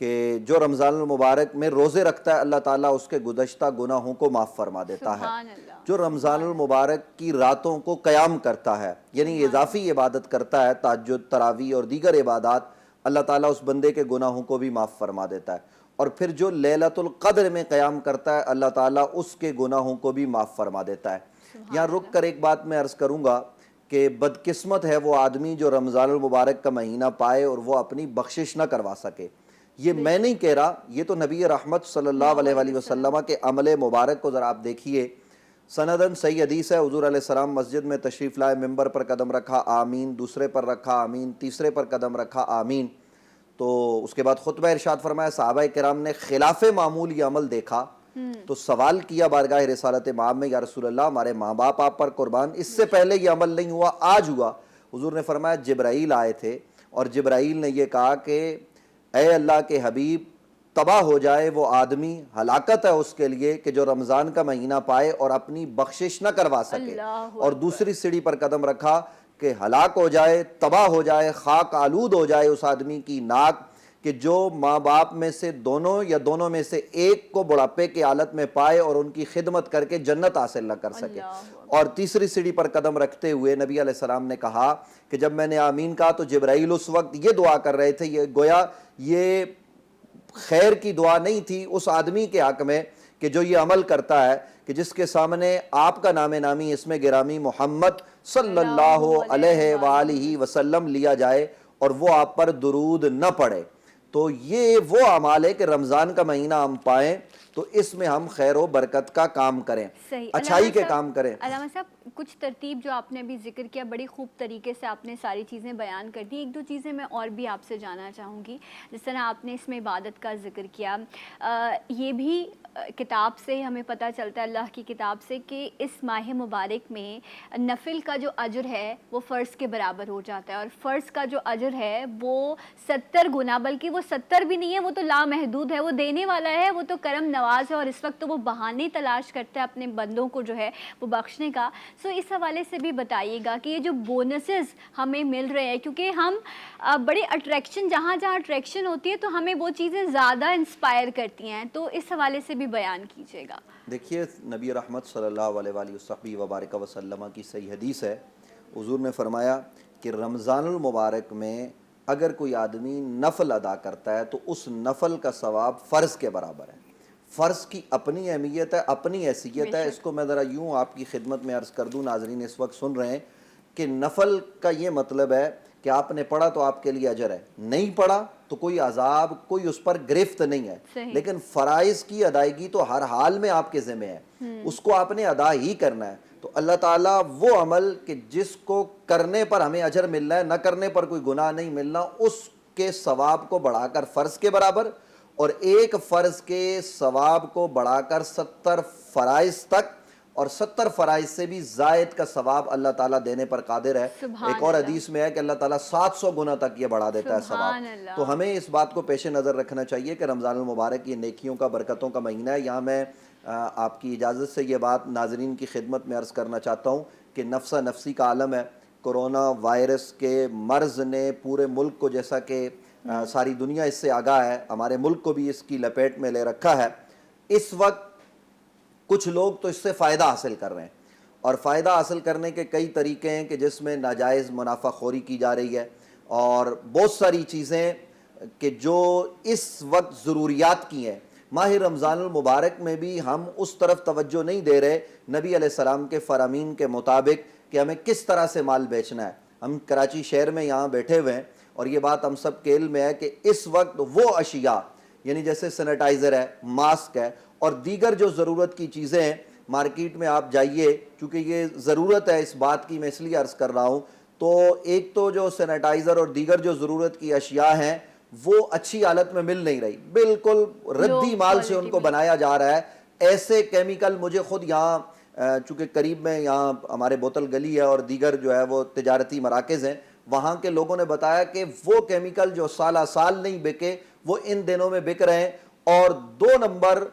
کہ جو رمضان المبارک میں روزے رکھتا ہے اللہ تعالیٰ اس کے گزشتہ گناہوں کو معاف فرما دیتا ہے. سبحان اللہ. جو رمضان المبارک کی راتوں کو قیام کرتا ہے یعنی اضافی عبادت کرتا ہے، تہجد، تراویح اور دیگر عبادات، اللہ تعالیٰ اس بندے کے گناہوں کو بھی معاف فرما دیتا ہے. اور پھر جو لیلۃ القدر میں قیام کرتا ہے اللہ تعالیٰ اس کے گناہوں کو بھی معاف فرما دیتا ہے. یہاں رک کر ایک بات میں عرض کروں گا کہ بدقسمت ہے وہ آدمی جو رمضان المبارک کا مہینہ پائے اور وہ اپنی بخشش نہ کروا سکے. یہ میں نہیں کہہ رہا، یہ تو نبی رحمت صلی اللہ علیہ وآلہ وسلم کے عمل مبارک کو ذرا آپ دیکھیے. سندن صحیح حدیث ہے، حضور علیہ السلام مسجد میں تشریف لائے، ممبر پر قدم رکھا آمین، دوسرے پر رکھا آمین، تیسرے پر قدم رکھا آمین. تو اس کے بعد خطبہ ارشاد فرمایا، صحابہ کرام نے خلاف معمول یہ عمل دیکھا تو سوال کیا بارگاہ رسالت مآب میں، یا رسول اللہ ہمارے ماں باپ آپ پر قربان، اس سے پہلے یہ عمل نہیں ہوا، آج ہوا. حضور نے فرمایا جبرائیل آئے تھے اور جبرائیل نے یہ کہا کہ اے اللہ کے حبیب، تباہ ہو جائے وہ آدمی، ہلاکت ہے اس کے لیے کہ جو رمضان کا مہینہ پائے اور اپنی بخشش نہ کروا سکے. اور دوسری سیڑھی پر قدم رکھا کہ ہلاک ہو جائے، تباہ ہو جائے، خاک آلود ہو جائے اس آدمی کی ناک کہ جو ماں باپ میں سے دونوں یا دونوں میں سے ایک کو بڑھاپے کی حالت میں پائے اور ان کی خدمت کر کے جنت حاصل نہ کر سکے. اور تیسری سیڑھی پر قدم رکھتے ہوئے نبی علیہ السلام نے کہا کہ جب میں نے آمین کہا تو جبرائیل اس وقت یہ دعا کر رہے تھے، یہ گویا یہ خیر کی دعا نہیں تھی اس آدمی کے حق میں کہ جو یہ عمل کرتا ہے کہ جس کے سامنے آپ کا نام نامی اسم گرامی محمد صلی اللہ علیہ وآلہ وسلم لیا جائے اور وہ آپ پر درود نہ پڑے. تو یہ وہ اعمال ہے کہ رمضان کا مہینہ ہم پائیں تو اس میں ہم خیر و برکت کا کام کریں، اچھائی کے کام کریں. علامہ صاحب کچھ ترتیب جو آپ نے ابھی ذکر کیا، بڑی خوب طریقے سے آپ نے ساری چیزیں بیان کر دی. ایک دو چیزیں میں اور بھی آپ سے جاننا چاہوں گی. جس طرح آپ نے اس میں عبادت کا ذکر کیا، یہ بھی کتاب سے ہمیں پتہ چلتا ہے، اللہ کی کتاب سے، کہ اس ماہ مبارک میں نفل کا جو اجر ہے وہ فرض کے برابر ہو جاتا ہے، اور فرض کا جو اجر ہے وہ 70 گنا، بلکہ وہ 70 بھی نہیں ہے، وہ تو لامحدود ہے. وہ دینے والا ہے، وہ تو کرم نواز ہے، اور اس وقت تو وہ بہانے تلاش کرتا ہے اپنے بندوں کو جو ہے وہ بخشنے کا. سو اس حوالے سے بھی بتائیے گا کہ یہ جو بونسز ہمیں مل رہے ہیں، کیونکہ ہم بڑے اٹریکشن، جہاں جہاں اٹریکشن ہوتی ہے تو ہمیں وہ چیزیں زیادہ انسپائر کرتی ہیں، تو اس حوالے سے بھی بیان کیجیے گا. دیکھیے نبی رحمت صلی اللہ علیہ وآلہ وبارک وسلم کی صحیح حدیث ہے، حضور نے فرمایا کہ رمضان المبارک میں اگر کوئی آدمی نفل ادا کرتا ہے تو اس نفل کا ثواب فرض کے برابر ہے. فرض کی اپنی اہمیت ہے، اپنی حیثیت ہے. اس کو میں ذرا یوں آپ کی خدمت میں عرض کر دوں، ناظرین اس وقت سن رہے ہیں کہ نفل کا یہ مطلب ہے کہ آپ نے پڑھا تو آپ کے لیے اجر ہے، نہیں پڑھا تو کوئی عذاب، کوئی اس پر گرفت نہیں ہے. لیکن فرائض کی ادائیگی تو ہر حال میں آپ کے ذمہ ہے، اس کو آپ نے ادا ہی کرنا ہے. تو اللہ تعالیٰ وہ عمل کہ جس کو کرنے پر ہمیں اجر ملنا ہے، نہ کرنے پر کوئی گناہ نہیں ملنا، اس کے ثواب کو بڑھا کر فرض کے برابر، اور ایک فرض کے ثواب کو بڑھا کر 70 فرائض تک، اور 70 فرائض سے بھی زائد کا ثواب اللہ تعالیٰ دینے پر قادر ہے. ایک اور حدیث میں ہے کہ اللہ تعالیٰ 700 گنا تک یہ بڑھا دیتا ہے ثواب. تو ہمیں اس بات کو پیش نظر رکھنا چاہیے کہ رمضان المبارک یہ نیکیوں کا، برکتوں کا مہینہ ہے. یہاں میں آپ کی اجازت سے یہ بات ناظرین کی خدمت میں عرض کرنا چاہتا ہوں کہ نفسا نفسی کا عالم ہے. کرونا وائرس کے مرض نے پورے ملک کو، جیسا کہ ساری دنیا اس سے آگاہ ہے، ہمارے ملک کو بھی اس کی لپیٹ میں لے رکھا ہے. اس وقت کچھ لوگ تو اس سے فائدہ حاصل کر رہے ہیں، اور فائدہ حاصل کرنے کے کئی طریقے ہیں کہ جس میں ناجائز منافع خوری کی جا رہی ہے، اور بہت ساری چیزیں کہ جو اس وقت ضروریات کی ہیں. ماہ رمضان المبارک میں بھی ہم اس طرف توجہ نہیں دے رہے نبی علیہ السلام کے فرامین کے مطابق کہ ہمیں کس طرح سے مال بیچنا ہے. ہم کراچی شہر میں یہاں بیٹھے ہوئے ہیں، اور یہ بات ہم سب کے علم میں ہے کہ اس وقت وہ اشیاء، یعنی جیسے سینیٹائزر ہے، ماسک ہے، اور دیگر جو ضرورت کی چیزیں ہیں، مارکیٹ میں آپ جائیے، چونکہ یہ ضرورت ہے اس بات کی، میں اس لیے عرض کر رہا ہوں. تو ایک تو جو سینیٹائزر اور دیگر جو ضرورت کی اشیاء ہیں وہ اچھی حالت میں مل نہیں رہی، بالکل ردی مال سے ان کو بنایا جا رہا ہے. ایسے کیمیکل مجھے خود یہاں، چونکہ قریب میں یہاں ہمارے بوتل گلی ہے اور دیگر جو ہے وہ تجارتی مراکز ہیں، وہاں کے لوگوں نے بتایا کہ وہ کیمیکل جو سالہ سال نہیں بکے وہ ان دنوں میں بک رہے ہیں، اور 2 نمبر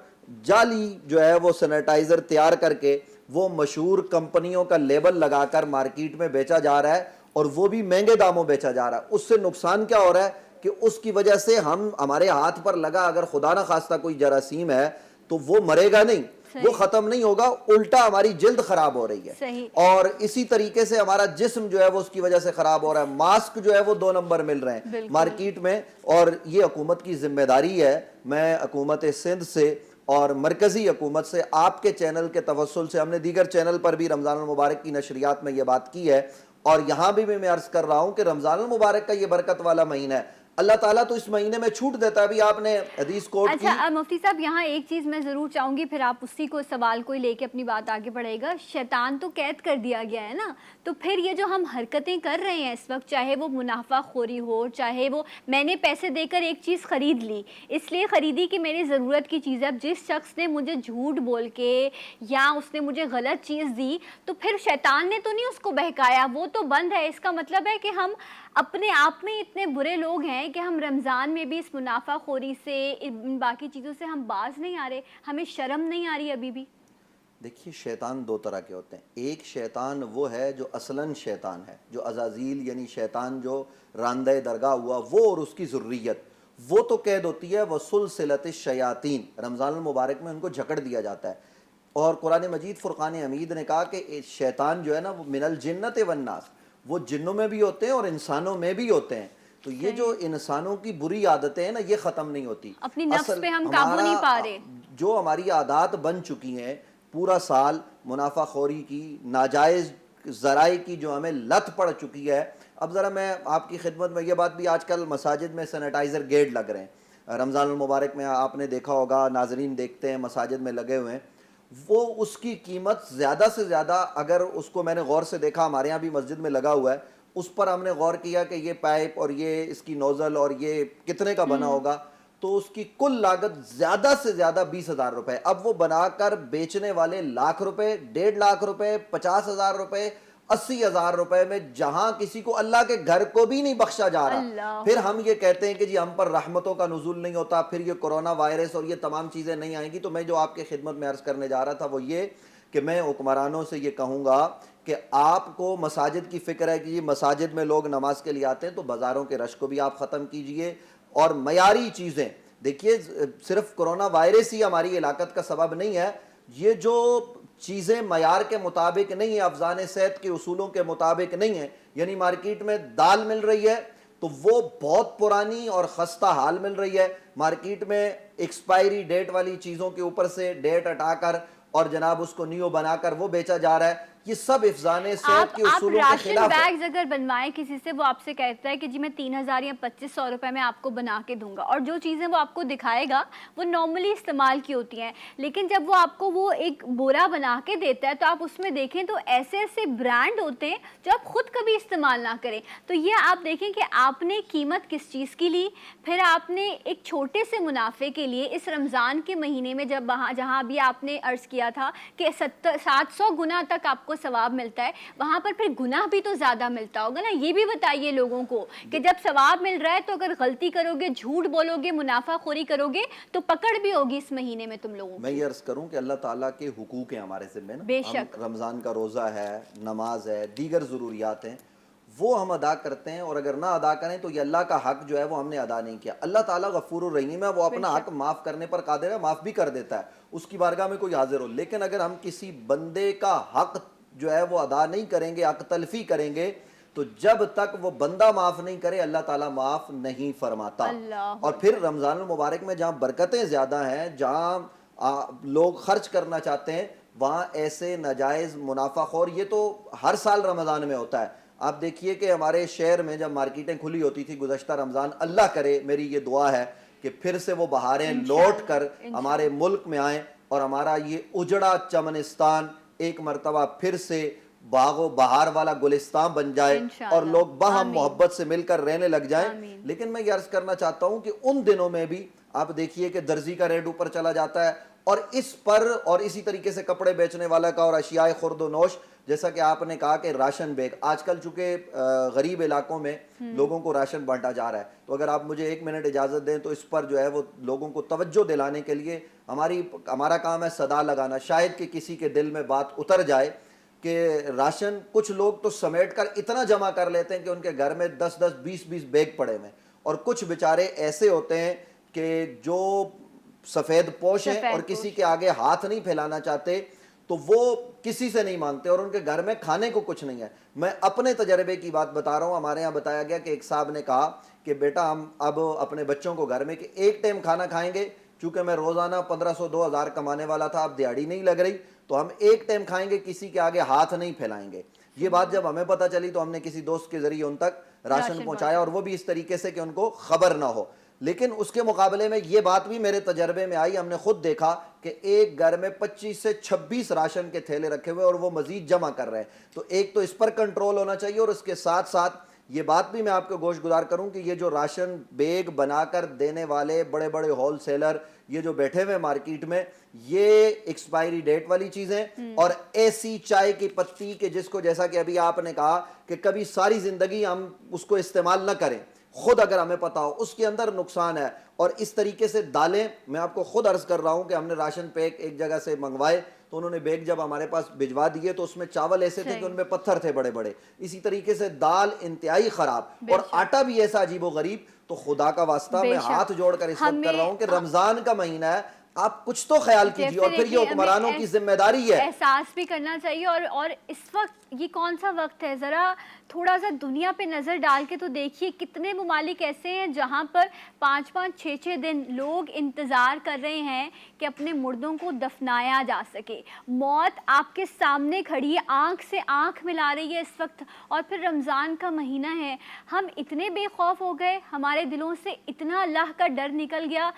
جعلی جو ہے وہ سینیٹائزر تیار کر کے وہ مشہور کمپنیوں کا لیبل لگا کر مارکیٹ میں بیچا جا رہا ہے، اور وہ بھی مہنگے داموں بیچا جا رہا ہے. اس سے نقصان کیا ہو رہا ہے کہ اس کی وجہ سے ہمارے ہاتھ پر لگا اگر خدا نہ خواستہ کوئی جراثیم ہے تو وہ مرے گا نہیں, وہ ختم نہیں ہوگا, الٹا ہماری جلد خراب ہو رہی ہے. اور اسی طریقے سے ہمارا جسم جو ہے وہ اس کی وجہ سے خراب ہو رہا ہے. ماسک جو ہے وہ 2 نمبر مل رہے ہیں مارکیٹ میں, اور یہ حکومت کی ذمہ داری ہے. میں حکومت سندھ سے اور مرکزی حکومت سے آپ کے چینل کے توسل سے, ہم نے دیگر چینل پر بھی رمضان المبارک کی نشریات میں یہ بات کی ہے, اور یہاں بھی میں عرض کر رہا ہوں کہ رمضان المبارک کا یہ برکت والا مہینہ ہے. اللہ تعالیٰ تو اس مہینے میں چھوٹ دیتا ہے. ابھی آپ نے حدیث کوٹ کی. اچھا مفتی صاحب, یہاں ایک چیز میں ضرور چاہوں گی, پھر آپ اسی کو سوال کو لے کے اپنی بات آگے بڑھے گا. شیطان تو قید کر دیا گیا ہے نا, تو پھر یہ جو ہم حرکتیں کر رہے ہیں اس وقت, چاہے وہ منافع خوری ہو, چاہے وہ میں نے پیسے دے کر ایک چیز خرید لی, اس لیے خریدی کہ میری ضرورت کی چیز ہے. اب جس شخص نے مجھے جھوٹ بول کے یا اس نے مجھے غلط چیز دی, تو پھر شیطان نے تو نہیں اس کو بہکایا, وہ تو بند ہے. اس کا مطلب ہے کہ ہم اپنے آپ میں اتنے برے لوگ ہیں کہ ہم رمضان میں بھی اس منافع خوری سے, ان باقی چیزوں سے ہم باز نہیں آ رہے, ہمیں شرم نہیں آ رہی ابھی بھی. دیکھیے شیطان 2 طرح کے ہوتے ہیں. ایک شیطان وہ ہے جو اصلاً شیطان ہے, جو عزازیل یعنی شیطان جو راندہ درگاہ ہوا وہ اور اس کی ذریت, وہ تو قید ہوتی ہے وسلسلۃ الشیاطین. رمضان المبارک میں ان کو جکڑ دیا جاتا ہے. اور قرآن مجید فرقان حمید نے کہا کہ شیطان جو ہے نا وہ من الجنت والناس, وہ جنوں میں بھی ہوتے ہیں اور انسانوں میں بھی ہوتے ہیں. تو یہ جو انسانوں کی بری عادتیں ہیں نا یہ ختم نہیں ہوتی. اپنی نفس پہ ہم قابو نہیں پا رہے. جو ہماری عادات بن چکی ہیں پورا سال, منافع خوری کی, ناجائز ذرائع کی جو ہمیں لت پڑ چکی ہے. اب ذرا میں آپ کی خدمت میں یہ بات بھی, آج کل مساجد میں سینیٹائزر گیٹ لگ رہے ہیں. رمضان المبارک میں آپ نے دیکھا ہوگا, ناظرین دیکھتے ہیں مساجد میں لگے ہوئے ہیں. وہ اس کی قیمت زیادہ سے زیادہ, اگر اس کو میں نے غور سے دیکھا, ہمارے یہاں بھی مسجد میں لگا ہوا ہے, اس پر ہم نے غور کیا کہ یہ پائپ اور یہ اس کی نوزل اور یہ کتنے کا بنا ہوگا, تو اس کی کل لاگت زیادہ سے زیادہ 20,000 روپے. اب وہ بنا کر بیچنے والے لاکھ روپے, 1.5 لاکھ روپے, 50,000 روپے, 80,000 روپے میں, جہاں کسی کو اللہ کے گھر کو بھی نہیں بخشا جا رہا. پھر ہم یہ کہتے ہیں کہ جی ہم پر رحمتوں کا نزول نہیں ہوتا, پھر یہ کرونا وائرس اور یہ تمام چیزیں نہیں آئیں گی. تو میں جو آپ کے خدمت میں عرض کرنے جا رہا تھا وہ یہ کہ میں حکمرانوں سے یہ کہوں گا کہ آپ کو مساجد کی فکر ہے کہ یہ مساجد میں لوگ نماز کے لیے آتے ہیں, تو بازاروں کے رش کو بھی آپ ختم کیجئے. اور معیاری چیزیں دیکھیے, صرف کرونا وائرس ہی ہماری ہلاکت کا سبب نہیں ہے, یہ جو چیزیں معیار کے مطابق نہیں ہیں, افزان صحت کے اصولوں کے مطابق نہیں ہیں, یعنی مارکیٹ میں دال مل رہی ہے تو وہ بہت پرانی اور خستہ حال مل رہی ہے. مارکیٹ میں ایکسپائری ڈیٹ والی چیزوں کے اوپر سے ڈیٹ ہٹا کر اور جناب اس کو نیو بنا کر وہ بیچا جا رہا ہے. یہ سب افزان صحت کے اصولوں کے خلاف ہے. آپ راشن بیگز اگر بنوائیں کسی سے, وہ آپ سے کہتا ہے کہ جی میں 3,000 یا 2,500 روپے میں آپ کو بنا کے دوں گا, اور جو چیزیں وہ آپ کو دکھائے گا وہ نارملی استعمال کی ہوتی ہیں, لیکن جب وہ آپ کو وہ ایک بورا بنا کے دیتا ہے تو آپ اس میں دیکھیں تو ایسے ایسے برانڈ ہوتے ہیں جو آپ خود کبھی استعمال نہ کریں. تو یہ آپ دیکھیں کہ آپ نے قیمت کس چیز کی لی, پھر آپ نے ایک چھوٹے سے منافع کے لیے اس رمضان کے مہینے میں, جب جہاں بھی آپ نے عرض کیا تھا کہ 700 گنا تک آپ کو ثواب ملتا ہے, وہاں پر پھر گناہ بھی تو زیادہ ملتا ہوگا نا. یہ بھی بتائیے لوگوں کو کہ جب ثواب مل رہا ہے تو اگر غلطی کرو گے, جھوٹ بولو گے, منافع خوری کرو گے تو پکڑ بھی ہوگی اس مہینے میں تم لوگوں. میں یہ عرض کروں کہ اللہ تعالیٰ کے حقوق ہیں ہمارے ذمہ نا, بے شک رمضان کا روزہ ہے, نماز ہے, دیگر ضروریات ہیں, وہ ہم ادا کرتے ہیں, اور اگر نہ ادا کریں تو یہ اللہ کا حق جو ہے وہ ہم نے ادا نہیں کیا. اللہ تعالیٰ غفور الرحیم ہے, وہ اپنا حق معاف کرنے پر قادر ہے, معاف بھی کر دیتا ہے, اس کی بارگاہ میں کوئی حاضر ہو. لیکن اگر ہم کسی بندے کا حق جو ہے وہ ادا نہیں کریں گے, حق تلفی کریں گے, تو جب تک وہ بندہ معاف نہیں کرے اللہ تعالیٰ معاف نہیں فرماتا. اور پھر رمضان المبارک میں جہاں برکتیں زیادہ ہیں, جہاں لوگ خرچ کرنا چاہتے ہیں, وہاں ایسے ناجائز منافع خور, یہ تو ہر سال رمضان میں ہوتا ہے. آپ دیکھیے کہ ہمارے شہر میں جب مارکیٹیں کھلی ہوتی تھی گزشتہ رمضان, اللہ کرے, میری یہ دعا ہے کہ پھر سے وہ بہاریں لوٹ کر ہمارے ملک میں آئیں, اور ہمارا یہ اجڑا چمنستان ایک مرتبہ پھر سے باغ و بہار والا گلستان بن جائے, اور لوگ باہم محبت سے مل کر رہنے لگ جائیں. لیکن میں یہ عرض کرنا چاہتا ہوں کہ ان دنوں میں بھی آپ دیکھیے کہ درزی کا ریٹ اوپر چلا جاتا ہے, اور اس پر, اور اسی طریقے سے کپڑے بیچنے والا کا, اور اشیاء خرد و نوش, جیسا کہ آپ نے کہا کہ راشن بیگ, آج کل چونکہ غریب علاقوں میں لوگوں کو راشن بانٹا جا رہا ہے, تو اگر آپ مجھے 1 منٹ اجازت دیں تو اس پر جو ہے وہ لوگوں کو توجہ دلانے کے لیے ہمارا کام ہے صدا لگانا, شاید کہ کسی کے دل میں بات اتر جائے کہ راشن کچھ لوگ تو سمیٹ کر اتنا جمع کر لیتے ہیں کہ ان کے گھر میں 10-10 20-20 بیگ پڑے ہوئے ہیں, اور کچھ بیچارے ایسے ہوتے ہیں کہ جو سفید پوش ہیں اور کسی کے آگے ہاتھ نہیں پھیلانا چاہتے، تو وہ کسی سے نہیں مانگتے اور ان کے گھر میں کھانے کو کچھ نہیں ہے. میں اپنے تجربے کی بات بتا رہا ہوں. ہمارے یہاں بتایا گیا کہ ایک صاحب نے کہا کہ بیٹا ہم اب اپنے بچوں کو گھر میں کہ ایک ٹائم کھانا کھائیں گے، چونکہ میں روزانہ 1500-2000 کمانے والا تھا، اب دیہڑی نہیں لگ رہی، تو ہم ایک ٹائم کھائیں گے، کسی کے آگے ہاتھ نہیں پھیلائیں گے. یہ بات جب ہمیں پتہ چلی تو ہم نے کسی دوست کے ذریعے ان تک راشن پہنچایا، اور وہ بھی اس طریقے سے کہ ان کو خبر نہ ہو. لیکن اس کے مقابلے میں یہ بات بھی میرے تجربے میں آئی، ہم نے خود دیکھا کہ ایک گھر میں 25 سے 26 راشن کے تھیلے رکھے ہوئے اور وہ مزید جمع کر رہے ہیں. تو ایک تو اس پر کنٹرول ہونا چاہیے، اور اس کے ساتھ ساتھ یہ بات بھی میں آپ کو گوش گزار کروں کہ یہ جو راشن بیگ بنا کر دینے والے بڑے بڑے ہول سیلر یہ جو بیٹھے ہوئے مارکیٹ میں، یہ ایکسپائری ڈیٹ والی چیزیں اور ایسی چائے کی پتی کہ جس کو جیسا کہ ابھی آپ نے کہا کہ کبھی ساری زندگی ہم اس کو استعمال نہ کریں، خود اگر ہمیں پتا ہو اس کے اندر نقصان ہے. اور اس طریقے سے دالیں، میں آپ کو خود عرض کر رہا ہوں کہ ہم نے راشن پیک ایک جگہ سے منگوائے تو انہوں نے بیگ جب ہمارے پاس بھجوا دیے تو اس میں چاول ایسے تھے کہ ان میں پتھر تھے بڑے بڑے. اسی طریقے سے دال انتہائی خراب اور آٹا بھی ایسا عجیب و غریب. تو خدا کا واسطہ میں ہاتھ جوڑ کر اس وقت کر رہا ہوں کہ رمضان کا مہینہ ہے، آپ کچھ تو خیال کیجیے. اور پھر یہ حکمرانوں کی ذمہ داری ہے، احساس بھی کرنا چاہیے. اور اس وقت یہ کون سا وقت ہے، ذرا تھوڑا سا دنیا پہ نظر ڈال کے تو دیکھیے کتنے ممالک ایسے ہیں جہاں پر 5-5 6-6 دن لوگ انتظار کر رہے ہیں کہ اپنے مردوں کو دفنایا جا سکے. موت آپ کے سامنے کھڑی ہے، آنکھ سے آنکھ ملا رہی ہے اس وقت. اور پھر رمضان کا مہینہ ہے، ہم اتنے بے خوف ہو گئے، ہمارے دلوں سے اتنا اللہ کا ڈر نکل گیا.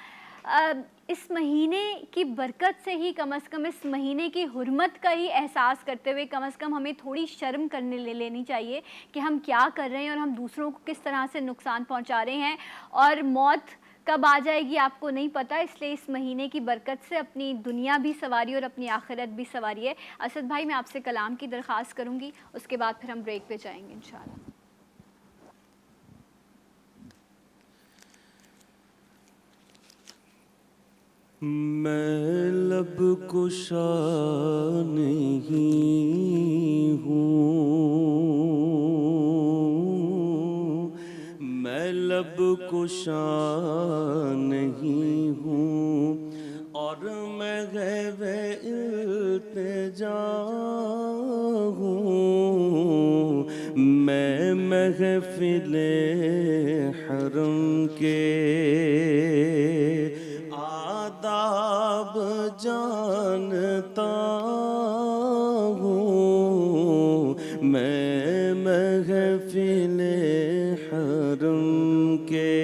اس مہینے کی برکت سے ہی کم از کم اس مہینے کی حرمت کا ہی احساس کرتے ہوئے کم از کم ہمیں تھوڑی شرم کرنے لینی چاہیے کہ ہم کیا کر رہے ہیں اور ہم دوسروں کو کس طرح سے نقصان پہنچا رہے ہیں. اور موت کب آ جائے گی آپ کو نہیں پتہ، اس لیے اس مہینے کی برکت سے اپنی دنیا بھی سنواری اور اپنی آخرت بھی سنواری ہے. اسد بھائی میں آپ سے کلام کی درخواست کروں گی، اس کے بعد پھر ہم بریک پہ جائیں گے انشاءاللہ. میں لب کشا نہیں ہوں، میں لب کشا نہیں ہوں، اور میں غیب التجا ہوں. میں محفل حرم کے آداب جانتا ہوں. میں محفل حرم کے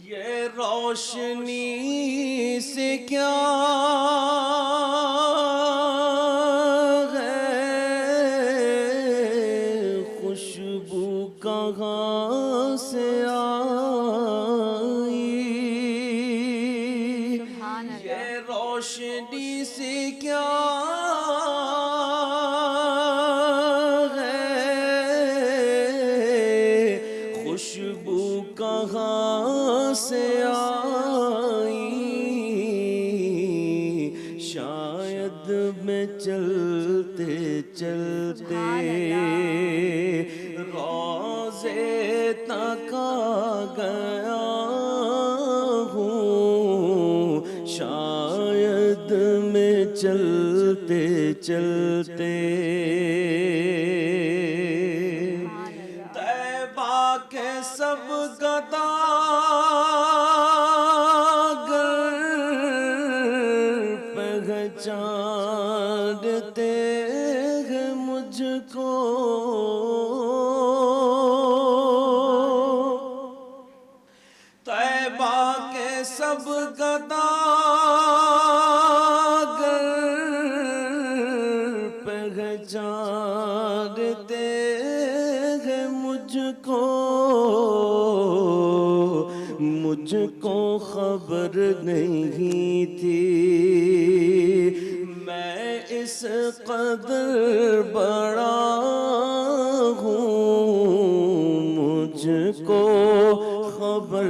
یہ روشنی سے کیا خوشبو کہاں سے آئی، یہ روشنی سے کیا خوشبو کہاں سے آئی. شاید میں چلتے چلتے روضے تک آ گیا ہوں. شاید میں چلتے چلتے طیبہ کے سب گداگر پہچانتے ہیں مجھ کو. طیبہ کے سب گداگر پہچانتے ہیں مجھ کو. مجھ کو خبر نہیں تھی میں اس قدر بڑا ہوں. مجھ کو خبر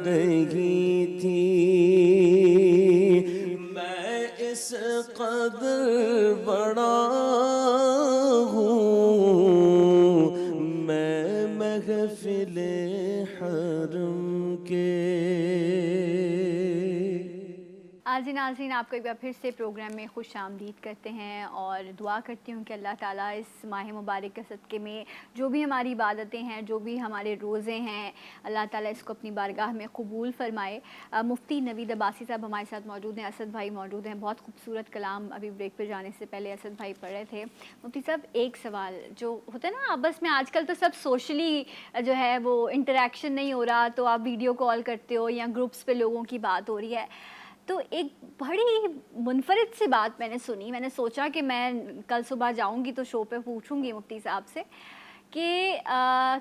نہیں تھی میں اس قدر بڑا ہوں. کرم کے عاجی ناظرین، آپ کو ایک بار پھر سے پروگرام میں خوش آمدید کرتے ہیں اور دعا کرتی ہوں کہ اللہ تعالیٰ اس ماہ مبارک کے صدقے میں جو بھی ہماری عبادتیں ہیں، جو بھی ہمارے روزے ہیں، اللہ تعالیٰ اس کو اپنی بارگاہ میں قبول فرمائے۔ مفتی نوید عباسی صاحب ہمارے ساتھ موجود ہیں، اسد بھائی موجود ہیں۔ بہت خوبصورت کلام ابھی بریک پہ جانے سے پہلے اسد بھائی پڑھ رہے تھے۔ مفتی صاحب، ایک سوال جو ہوتا ہے نا آپس میں، آج کل تو سب سوشلی جو ہے وہ انٹریکشن نہیں ہو رہا، تو آپ ویڈیو کال کرتے ہو یا گروپس پہ لوگوں کی بات ہو رہی ہے، تو ایک بڑی منفرد سی بات میں نے سنی۔ میں نے سوچا کہ میں کل صبح جاؤں گی تو شو پہ پوچھوں گی مفتی صاحب سے کہ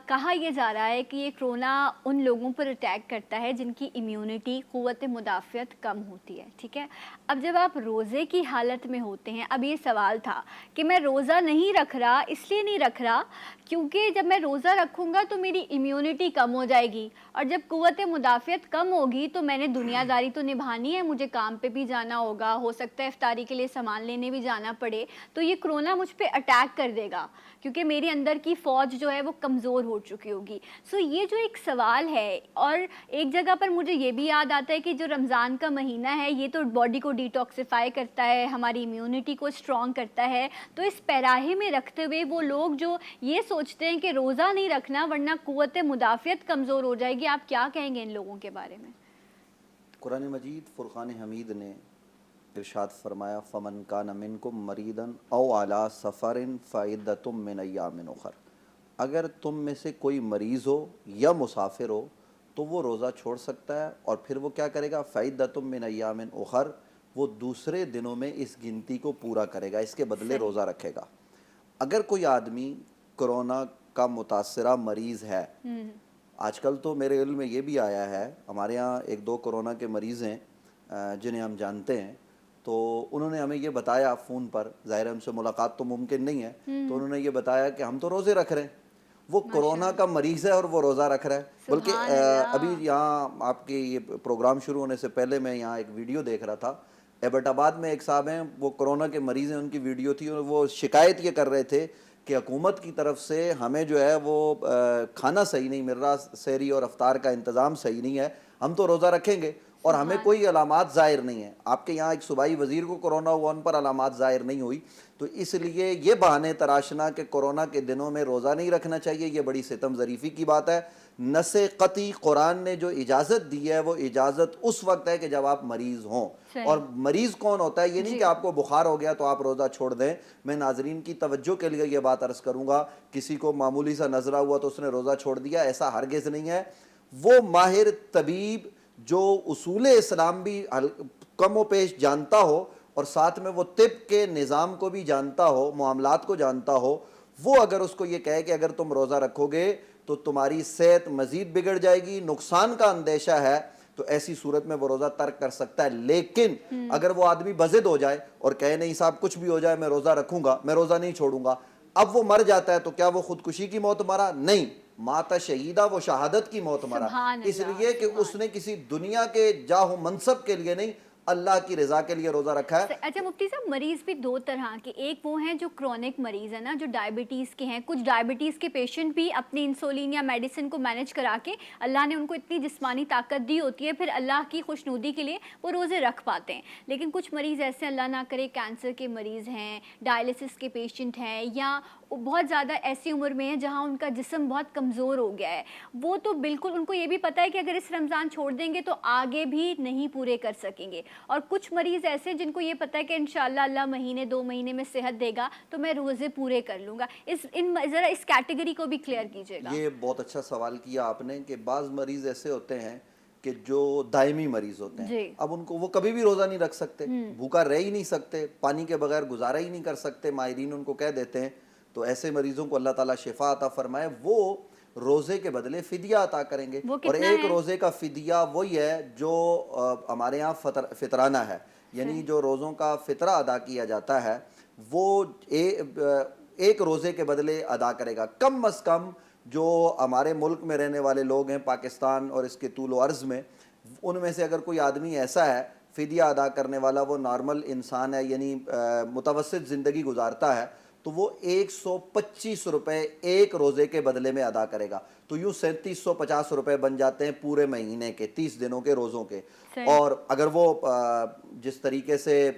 کہا یہ جا رہا ہے کہ یہ کرونا ان لوگوں پر اٹیک کرتا ہے جن کی امیونٹی، قوت مدافعت کم ہوتی ہے، ٹھیک ہے؟ اب جب آپ روزے کی حالت میں ہوتے ہیں، اب یہ سوال تھا کہ میں روزہ نہیں رکھ رہا، اس لیے نہیں رکھ رہا کیونکہ جب میں روزہ رکھوں گا تو میری امیونٹی کم ہو جائے گی، اور جب قوت مدافعت کم ہوگی تو میں نے دنیا داری تو نبھانی ہے، مجھے کام پہ بھی جانا ہوگا، ہو سکتا ہے افطاری کے لیے سامان لینے بھی جانا پڑے، تو یہ کرونا مجھ پہ اٹیک کر دے گا کیونکہ میرے اندر کی فوج جو ہے وہ کمزور ہو چکی ہوگی۔ سو یہ جو ایک سوال ہے، اور ایک جگہ پر مجھے یہ بھی یاد آتا ہے کہ جو رمضان کا مہینہ ہے یہ تو باڈی کو ڈیٹاکسیفائی کرتا ہے، ہماری امیونٹی کو اسٹرانگ کرتا ہے، تو اس پیراہے میں رکھتے ہوئے وہ لوگ جو یہ سوچتے ہیں کہ روزہ نہیں رکھنا ورنہ قوت مدافعت کمزور ہو جائے گی، آپ کیا کہیں گے ان لوگوں کے بارے میں؟ قرآن مجید فرقان حمید نے ارشاد فرمایا فمن کان منکم مریضا او علی سفر فعدۃ من ایام اخر، اگر تم میں سے کوئی مریض ہو یا مسافر ہو تو وہ روزہ چھوڑ سکتا ہے، اور پھر وہ کیا کرے گا؟ فعدۃ من ایام اخر، وہ دوسرے دنوں میں اس گنتی کو پورا کرے گا، اس کے بدلے روزہ رکھے گا۔ اگر کوئی آدمی کرونا کا متاثرہ مریض ہے، آج کل تو میرے علم میں یہ بھی آیا ہے، ہمارے ہاں ایک دو کرونا کے مریض ہیں جنہیں ہم جانتے ہیں، تو انہوں نے ہمیں یہ بتایا فون پر، ظاہر ہے ہم سے ملاقات تو ممکن نہیں ہے، تو انہوں نے یہ بتایا کہ ہم تو روزے رکھ رہے ہیں، وہ کرونا کا مریض ہے اور وہ روزہ رکھ رہا ہے۔ بلکہ ابھی یہاں آپ کے یہ پروگرام شروع ہونے سے پہلے میں یہاں ایک ویڈیو دیکھ رہا تھا، ایبٹ آباد میں ایک صاحب ہیں، وہ کرونا کے مریض ہیں، ان کی ویڈیو تھی، اور وہ شکایت یہ کر رہے تھے کہ حکومت کی طرف سے ہمیں جو ہے وہ کھانا صحیح نہیں مل رہا، سحری اور افطار کا انتظام صحیح نہیں ہے، ہم تو روزہ رکھیں گے اور ہمیں کوئی علامات ظاہر نہیں ہیں۔ آپ کے یہاں ایک صوبائی وزیر کو کرونا ہوا، ان پر علامات ظاہر نہیں ہوئی، تو اس لیے یہ بہانے تراشنا کہ کرونا کے دنوں میں روزہ نہیں رکھنا چاہیے، یہ بڑی ستم ظریفی کی بات ہے۔ نص قطعی قرآن نے جو اجازت دی ہے وہ اجازت اس وقت ہے کہ جب آپ مریض ہوں، اور مریض کون ہوتا ہے؟ یہ نہیں کہ آپ کو بخار ہو گیا تو آپ روزہ چھوڑ دیں۔ میں ناظرین کی توجہ کے لیے یہ بات عرض کروں گا، کسی کو معمولی سا نزلہ ہوا تو اس نے روزہ چھوڑ دیا، ایسا ہرگز نہیں ہے۔ وہ ماہر طبیب جو اصول اسلام بھی کم و پیش جانتا ہو اور ساتھ میں وہ طب کے نظام کو بھی جانتا ہو، معاملات کو جانتا ہو، وہ اگر اس کو یہ کہے کہ اگر تم روزہ رکھو گے تو تمہاری صحت مزید بگڑ جائے گی، نقصان کا اندیشہ ہے، تو ایسی صورت میں وہ روزہ ترک کر سکتا ہے۔ لیکن اگر وہ آدمی بضد ہو جائے اور کہے نہیں صاحب کچھ بھی ہو جائے میں روزہ رکھوں گا، میں روزہ نہیں چھوڑوں گا، اب وہ مر جاتا ہے، تو کیا وہ خودکشی کی موت مرا؟ نہیں، مات شہیدہ، وہ شہادت کی موت مرا، اس لیے کہ اس نے کسی دنیا کے جاہ و منصب کے لیے نہیں، اللہ کی رضا کے لیے روزہ رکھا ہے۔ اچھا مفتی صاحب، مریض بھی دو طرح کے، ایک وہ ہیں جو کرونک مریض ہیں نا، جو ڈائبٹیز کے ہیں، کچھ ڈائبٹیز کے پیشنٹ بھی اپنی انسولین یا میڈیسن کو مینیج کرا کے اللہ نے ان کو اتنی جسمانی طاقت دی ہوتی ہے، پھر اللہ کی خوشنودی کے لیے وہ روزے رکھ پاتے ہیں۔ لیکن کچھ مریض ایسے اللہ نہ کرے کینسر کے مریض ہیں، ڈائلسس کے پیشنٹ ہیں، یا بہت زیادہ ایسی عمر میں ہیں جہاں ان کا جسم بہت کمزور ہو گیا ہے، وہ تو بالکل ان کو یہ بھی پتہ ہے کہ اگر اس رمضان چھوڑ دیں گے تو آگے بھی نہیں پورے کر سکیں گے، اور کچھ مریض ایسے جن کو یہ پتہ ہے کہ انشاءاللہ اللہ مہینے دو مہینے میں صحت دے گا تو میں روزے پورے کر لوں گا، ذرا اس کیٹیگری کو بھی کلیئر کیجیے گا۔ یہ بہت اچھا سوال کیا آپ نے کہ بعض مریض ایسے ہوتے ہیں کہ جو دائمی مریض ہوتے ہیں، اب ان کو وہ کبھی بھی روزہ نہیں رکھ سکتے، بھوکا رہ ہی نہیں سکتے، پانی کے بغیر گزارا ہی نہیں کر سکتے، ماہرین ان کو کہہ دیتے ہیں، تو ایسے مریضوں کو اللہ تعالیٰ شفا عطا فرمائے، وہ روزے کے بدلے فدیہ عطا کریں گے، اور ایک روزے کا فدیہ وہی ہے جو ہمارے ہاں فطرانہ ہے، یعنی جو روزوں کا فطرہ ادا کیا جاتا ہے وہ ایک روزے کے بدلے ادا کرے گا۔ کم از کم جو ہمارے ملک میں رہنے والے لوگ ہیں، پاکستان اور اس کے طول و عرض میں، ان میں سے اگر کوئی آدمی ایسا ہے فدیہ ادا کرنے والا، وہ نارمل انسان ہے، یعنی متوسط زندگی گزارتا ہے، تو وہ 125 روپے ایک روزے کے بدلے میں ادا کرے گا. تو یوں 3750 روپے بن جاتے ہیں پورے مہینے کے 30 دنوں کے روزوں کے. اور اگر وہ جس طریقے سے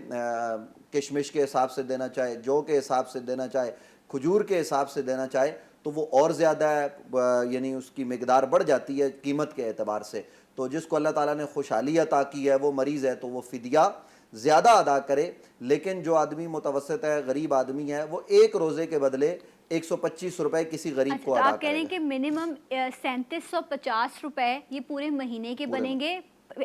کشمش کے حساب سے دینا چاہے, جو کے حساب سے دینا چاہے, کھجور کے حساب سے دینا چاہے تو وہ اور زیادہ ہے, یعنی اس کی مقدار بڑھ جاتی ہے قیمت کے اعتبار سے. تو جس کو اللہ تعالیٰ نے خوشحالی عطا کی ہے, وہ مریض ہے, تو وہ فدیہ زیادہ ادا کرے. لیکن جو آدمی متوسط ہے, غریب آدمی ہے, وہ ایک روزے کے بدلے 125 روپے کسی غریب کو ادا کرے گا. آپ کہہ رہے ہیں کہ منیمم 3750 روپے یہ پورے مہینے کے بنیں گے,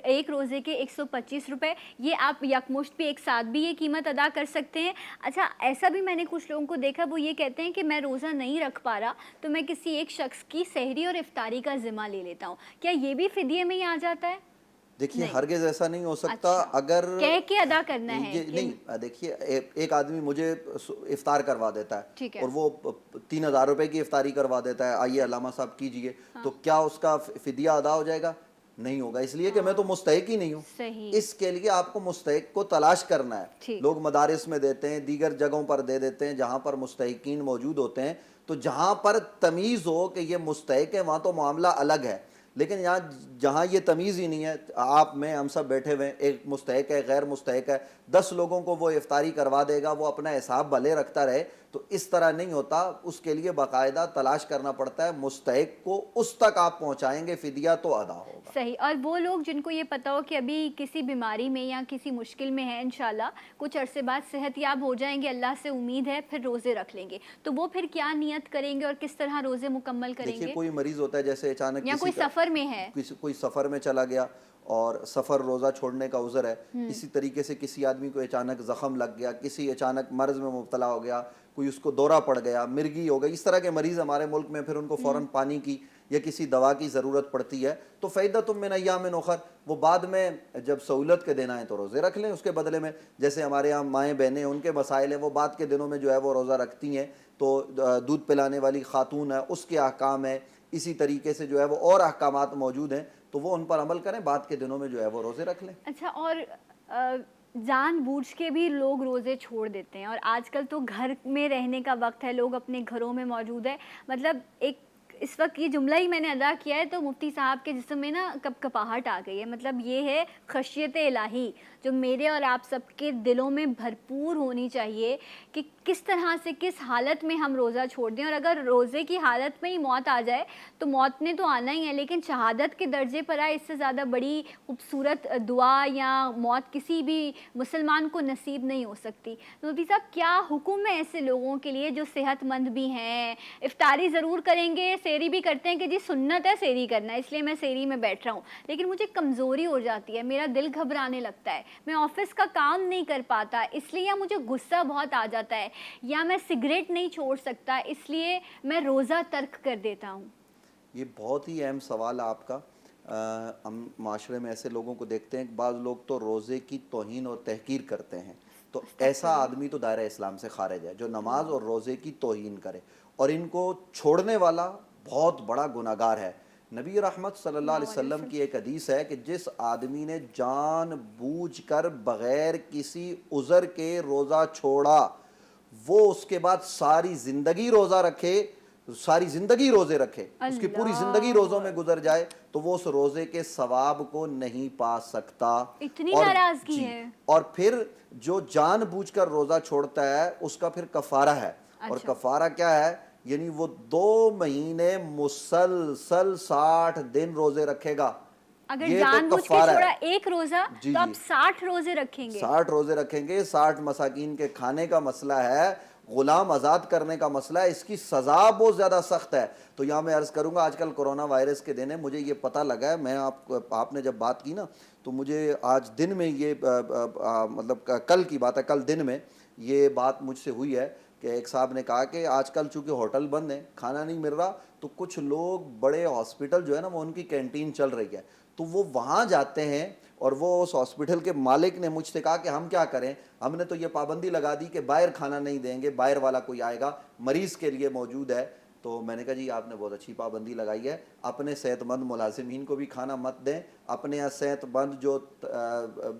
ایک روزے کے 125 روپے, یہ آپ یکمشت بھی ایک ساتھ بھی یہ قیمت ادا کر سکتے ہیں. اچھا, ایسا بھی میں نے کچھ لوگوں کو دیکھا, وہ یہ کہتے ہیں کہ میں روزہ نہیں رکھ پا رہا تو میں کسی ایک شخص کی سحری اور افطاری کا ذمہ لے لیتا ہوں. کیا یہ بھی فدیے میں ہی آ جاتا ہے؟ دیکھیے ہرگز ایسا نہیں ہو سکتا. اگر کہہ کے ادا کرنا ہے نہیں, دیکھیے ایک آدمی مجھے افطار کروا دیتا ہے ٹھیک ہے, اور وہ 3000 روپے کی افطاری کروا دیتا ہے, آئیے علامہ صاحب کیجئے, تو کیا اس کا فدیہ ادا ہو جائے گا؟ نہیں ہوگا, اس لیے کہ میں تو مستحق ہی نہیں ہوں. اس کے لیے آپ کو مستحق کو تلاش کرنا ہے. لوگ مدارس میں دیتے ہیں, دیگر جگہوں پر دے دیتے ہیں جہاں پر مستحقین موجود ہوتے ہیں. تو جہاں پر تمیز ہو کہ یہ مستحق ہے وہاں تو معاملہ الگ ہے. لیکن یہاں جہاں یہ تمیز ہی نہیں ہے, آپ میں ہم سب بیٹھے ہوئے ہیں, ایک مستحق ہے, غیر مستحق ہے, 10 لوگوں کو وہ افطاری کروا دے گا, وہ اپنا حساب بھلے رکھتا رہے. تو اس طرح نہیں ہوتا, اس کے لیے باقاعدہ تلاش کرنا پڑتا ہے. مستحق کو اس تک آپ پہنچائیں گے, فدیہ تو ادا ہوگا. صحیح. اور وہ لوگ جن کو یہ پتہ ہو کہ ابھی کسی بیماری میں یا کسی مشکل میں ہے, انشاءاللہ کچھ عرصے بعد صحت یاب ہو جائیں گے, اللہ سے امید ہے, پھر روزے رکھ لیں گے, تو وہ پھر کیا نیت کریں گے اور کس طرح روزے مکمل کریں گے؟ دیکھیے کوئی مریض ہوتا ہے جیسے اچانک یا کوئی سفر میں ہے, کوئی سفر میں چلا گیا اور سفر روزہ چھوڑنے کا عذر ہے. اسی طریقے سے کسی آدمی کو اچانک زخم لگ گیا, کسی اچانک مرض میں مبتلا ہو گیا, کوئی اس کو دورہ پڑ گیا, مرگی ہو گئی, اس طرح کے مریض ہمارے ملک میں, پھر ان کو فوراً پانی کی یا کسی دوا کی ضرورت پڑتی ہے. تو فعدۃ من ایام اخر, وہ بعد میں جب سہولت کے دینا ہے تو روزے رکھ لیں اس کے بدلے میں. جیسے ہمارے یہاں مائیں بہنیں, ان کے مسائل ہیں, وہ بعد کے دنوں میں جو ہے وہ روزہ رکھتی ہیں. تو دودھ پلانے والی خاتون ہے, اس کے احکام ہے, اسی طریقے سے جو ہے وہ اور احکامات موجود ہیں, تو وہ ان پر عمل کریں, بعد کے دنوں میں جو ہے وہ روزے رکھ لیں. اچھا, اور جان بوجھ کے بھی لوگ روزے چھوڑ دیتے ہیں, اور آج کل تو گھر میں رہنے کا وقت ہے, لوگ اپنے گھروں میں موجود ہے. مطلب ایک اس وقت یہ جملہ ہی میں نے ادا کیا ہے تو مفتی صاحب کے جسم میں نا کپ کپاہٹ آ گئی ہے. مطلب یہ ہے خشیت الہی جو میرے اور آپ سب کے دلوں میں بھرپور ہونی چاہیے کہ کس طرح سے کس حالت میں ہم روزہ چھوڑ دیں. اور اگر روزے کی حالت میں ہی موت آ جائے تو موت نے تو آنا ہی ہے, لیکن شہادت کے درجے پر آئے, اس سے زیادہ بڑی خوبصورت دعا یا موت کسی بھی مسلمان کو نصیب نہیں ہو سکتی. مفتی صاحب کیا حکم ہے ایسے لوگوں کے لیے جو صحت مند بھی ہیں, افطاری ضرور کریں گے, سحری بھی کرتے ہیں کہ جی سنت ہے سحری کرنا ہے اس لیے میں سحری میں بیٹھ رہا ہوں, لیکن مجھے کمزوری ہو جاتی ہے, میرا دل گھبرانے لگتا ہے, میں آفس کا کام نہیں کر پاتا اس لیے, یا مجھے غصہ بہت آ جاتا ہے, یا میں سگریٹ نہیں چھوڑ سکتا اس لیے میں روزہ ترک کر دیتا ہوں؟ یہ بہت ہی اہم سوال ہے آپ کا. ہم معاشرے میں ایسے لوگوں کو دیکھتے ہیں کہ بعض لوگ تو روزے کی توہین اور تحقیر کرتے ہیں. تو ایسا آدمی تو دائرہ اسلام سے خارج ہے جو نماز اور روزے کی توہین کرے, اور ان کو چھوڑنے والا بہت بڑا گناہگار ہے. نبی رحمت صلی اللہ علیہ وسلم کی ایک حدیث ہے کہ جس آدمی نے جان بوجھ کر بغیر کسی عذر کے روزہ چھوڑا, وہ اس کے بعد ساری زندگی روزہ رکھے, ساری زندگی روزے رکھے, اس کی پوری زندگی روزوں میں گزر جائے, تو وہ اس روزے کے ثواب کو نہیں پا سکتا. اتنی ناراضگی ہے. اور پھر جو جان بوجھ کر روزہ چھوڑتا ہے اس کا پھر کفارہ ہے. اور کفارہ کیا ہے؟ یعنی وہ 2 مہینے مسلسل 60 دن روزے رکھے گا. اگر جان بوجھ کے چھوڑا ایک روزہ تو آپ 60 روزے رکھیں گے. 60 روزے رکھیں گے. 60 مساکین کے کھانے کا مسئلہ ہے, غلام آزاد کرنے کا مسئلہ ہے, اس کی سزا بہت زیادہ سخت ہے. تو یہاں میں عرض کروں گا, آج کل کرونا وائرس کے دن ہے, مجھے یہ پتہ لگا ہے, میں آپ نے جب بات کی نا تو مجھے آج دن میں یہ مطلب کل کی بات ہے, کل دن میں یہ بات مجھ سے ہوئی ہے کہ ایک صاحب نے کہا کہ آج کل چونکہ ہوٹل بند ہیں, کھانا نہیں مل رہا, تو کچھ لوگ بڑے ہاسپٹل جو ہے نا وہ ان کی کینٹین چل رہی ہے, تو وہ وہاں جاتے ہیں, اور وہ اس ہاسپٹل کے مالک نے مجھ سے کہا کہ ہم کیا کریں, ہم نے تو یہ پابندی لگا دی کہ باہر کھانا نہیں دیں گے, باہر والا کوئی آئے گا مریض کے لیے موجود ہے. تو میں نے کہا جی آپ نے بہت اچھی پابندی لگائی ہے, اپنے صحت مند ملازمین کو بھی کھانا مت دیں, اپنے یہاں صحت مند جو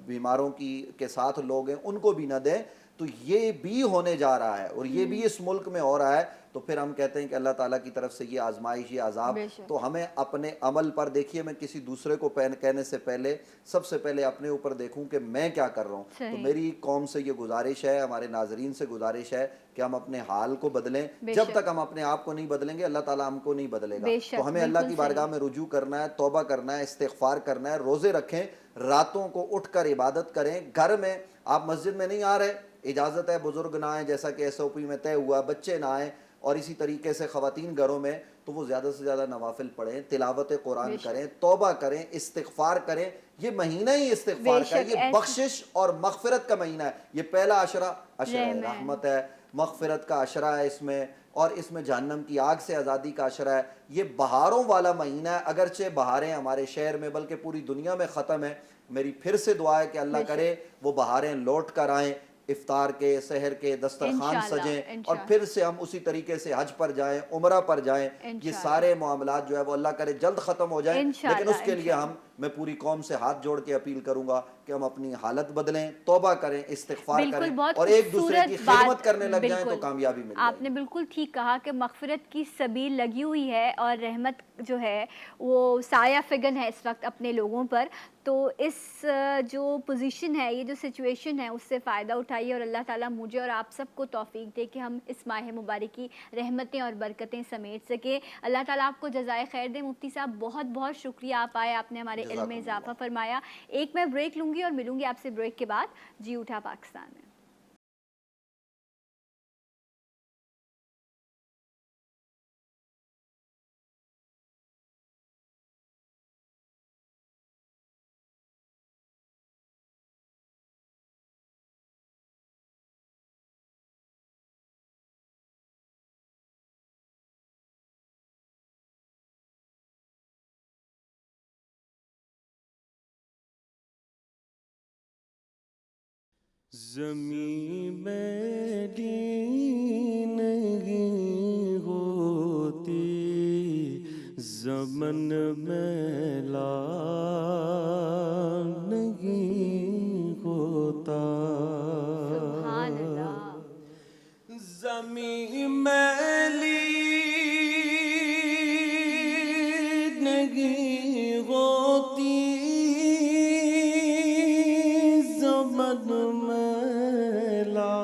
بیماروں کے ساتھ لوگ ہیں ان کو بھی نہ دیں. تو یہ بھی ہونے جا رہا ہے اور یہ بھی اس ملک میں ہو رہا ہے. تو پھر ہم کہتے ہیں کہ اللہ تعالیٰ کی طرف سے یہ آزمائش، یہ عذاب. تو ہمیں اپنے عمل پر دیکھیے، میں کسی دوسرے کو کہنے سے پہلے سب سے پہلے اپنے اوپر دیکھوں کہ میں کیا کر رہا ہوں. تو میری قوم سے یہ گزارش ہے، ہمارے ناظرین سے گزارش ہے کہ ہم اپنے حال کو بدلیں. جب تک ہم اپنے آپ کو نہیں بدلیں گے اللہ تعالیٰ ہم کو نہیں بدلے گا. تو ہمیں اللہ کی بارگاہ میں رجوع کرنا ہے، توبہ کرنا ہے، استغفار کرنا ہے، روزے رکھیں، راتوں کو اٹھ کر عبادت کریں. گھر میں آپ مسجد میں نہیں آ رہے، اجازت ہے، بزرگ نہ آئیں جیسا کہ SOP میں طے ہوا، بچے نہ آئیں، اور اسی طریقے سے خواتین گھروں میں تو وہ زیادہ سے زیادہ نوافل پڑھیں، تلاوت قرآن کریں، توبہ کریں، استغفار کریں. یہ مہینہ ہی استغفار کا ہے، یہ بخشش اور مغفرت کا مہینہ ہے. یہ پہلا عشرہ ہے، رحمت ہے، مغفرت کا عشرہ ہے اس میں، اور اس میں جہنم کی آگ سے آزادی کا عشرہ ہے. یہ بہاروں والا مہینہ ہے. اگرچہ بہاریں ہمارے شہر میں بلکہ پوری دنیا میں ختم ہے، میری پھر سے دعا ہے کہ اللہ کرے وہ بہاریں لوٹ کر آئیں، افطار کے، سحر کے دسترخوان سجیں، اور پھر سے ہم اسی طریقے سے حج پر جائیں، عمرہ پر جائیں. یہ سارے معاملات جو ہے وہ اللہ کرے جلد ختم ہو جائیں. لیکن اس کے لیے میں پوری قوم سے ہاتھ جوڑ کے اپیل کروں گا کہ ہم اپنی حالت بدلیں، توبہ کریں، استغفار کریں، اور ایک دوسرے کی خدمت کرنے لگ جائیں تو کامیابی مل جائے. آپ نے بالکل ٹھیک کہا کہ مغفرت کی سبیل لگی ہوئی ہے اور رحمت جو ہے وہ سایہ فگن ہے اس وقت اپنے لوگوں پر. تو اس جو پوزیشن ہے، یہ جو سچویشن ہے، اس سے فائدہ اٹھائیے اور اللہ تعالیٰ مجھے اور آپ سب کو توفیق دے کہ ہم اس ماہ مبارک کی رحمتیں اور برکتیں سمیٹ سکیں. اللہ تعالیٰ آپ کو جزائے خیر دے. مفتی صاحب بہت بہت شکریہ، آپ آئے، آپ نے ہمارے علم میں اضافہ فرمایا. ایک میں بریک لوں گی اور ملوں گی آپ سے بریک کے بعد جی اٹھا پاکستان میں. زمین میلی نہیں ہوتی، زمن میلا نہیں ہوتا. سبحان اللہ. زمین میلی نہیں ہوتی، زمن میلا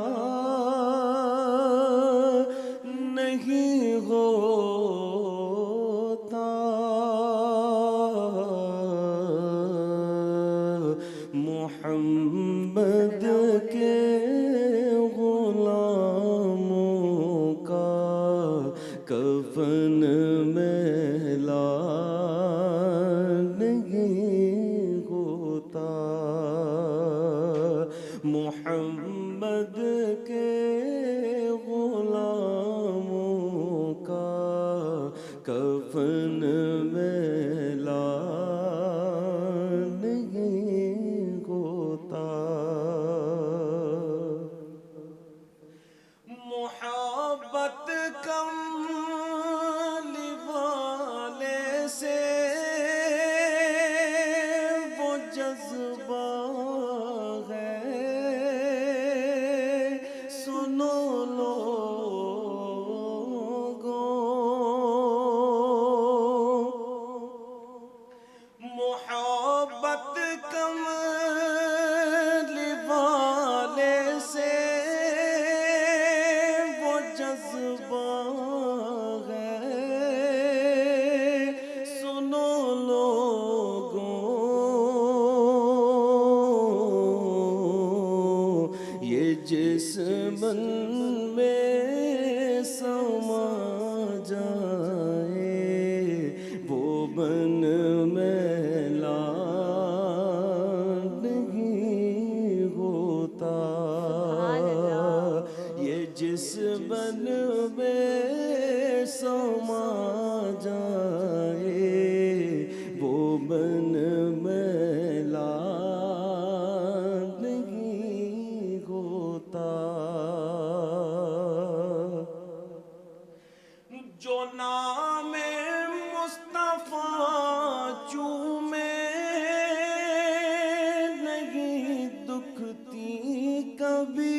نہیں ہوتا. محمد کے غلاموں کا کفن میلا نہیں ہوتا. محمد کے غلاموں کا کفن میلا نہیں ہوتا. محبت کملی والے سے وہ جذبہ ہے، سنو لوگو. محبت کملی والے سے وہ جذبہ ہے، سنو لوگو. یہ جسم میں سما جائے وہ من میلا نہیں ہوتا. یہ جسم میں سما جائے وہ من میلا نہیں ہوتا. جو نام مصطفیٰ چومے نہیں دکھتی کبھی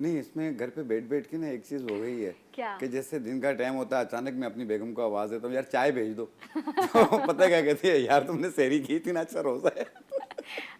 نہیں اس میں گھر پہ بیٹھ کے نا ایک چیز ہو گئی ہے کیا؟ کہ جیسے دن کا ٹائم ہوتا ہے اچانک میں اپنی بیگم کو آواز دیتا ہوں یار چائے بھیج دو تو پتہ کیا کہتی ہے یار تم نے سحری کی تھی نا اچھا روزہ ہے.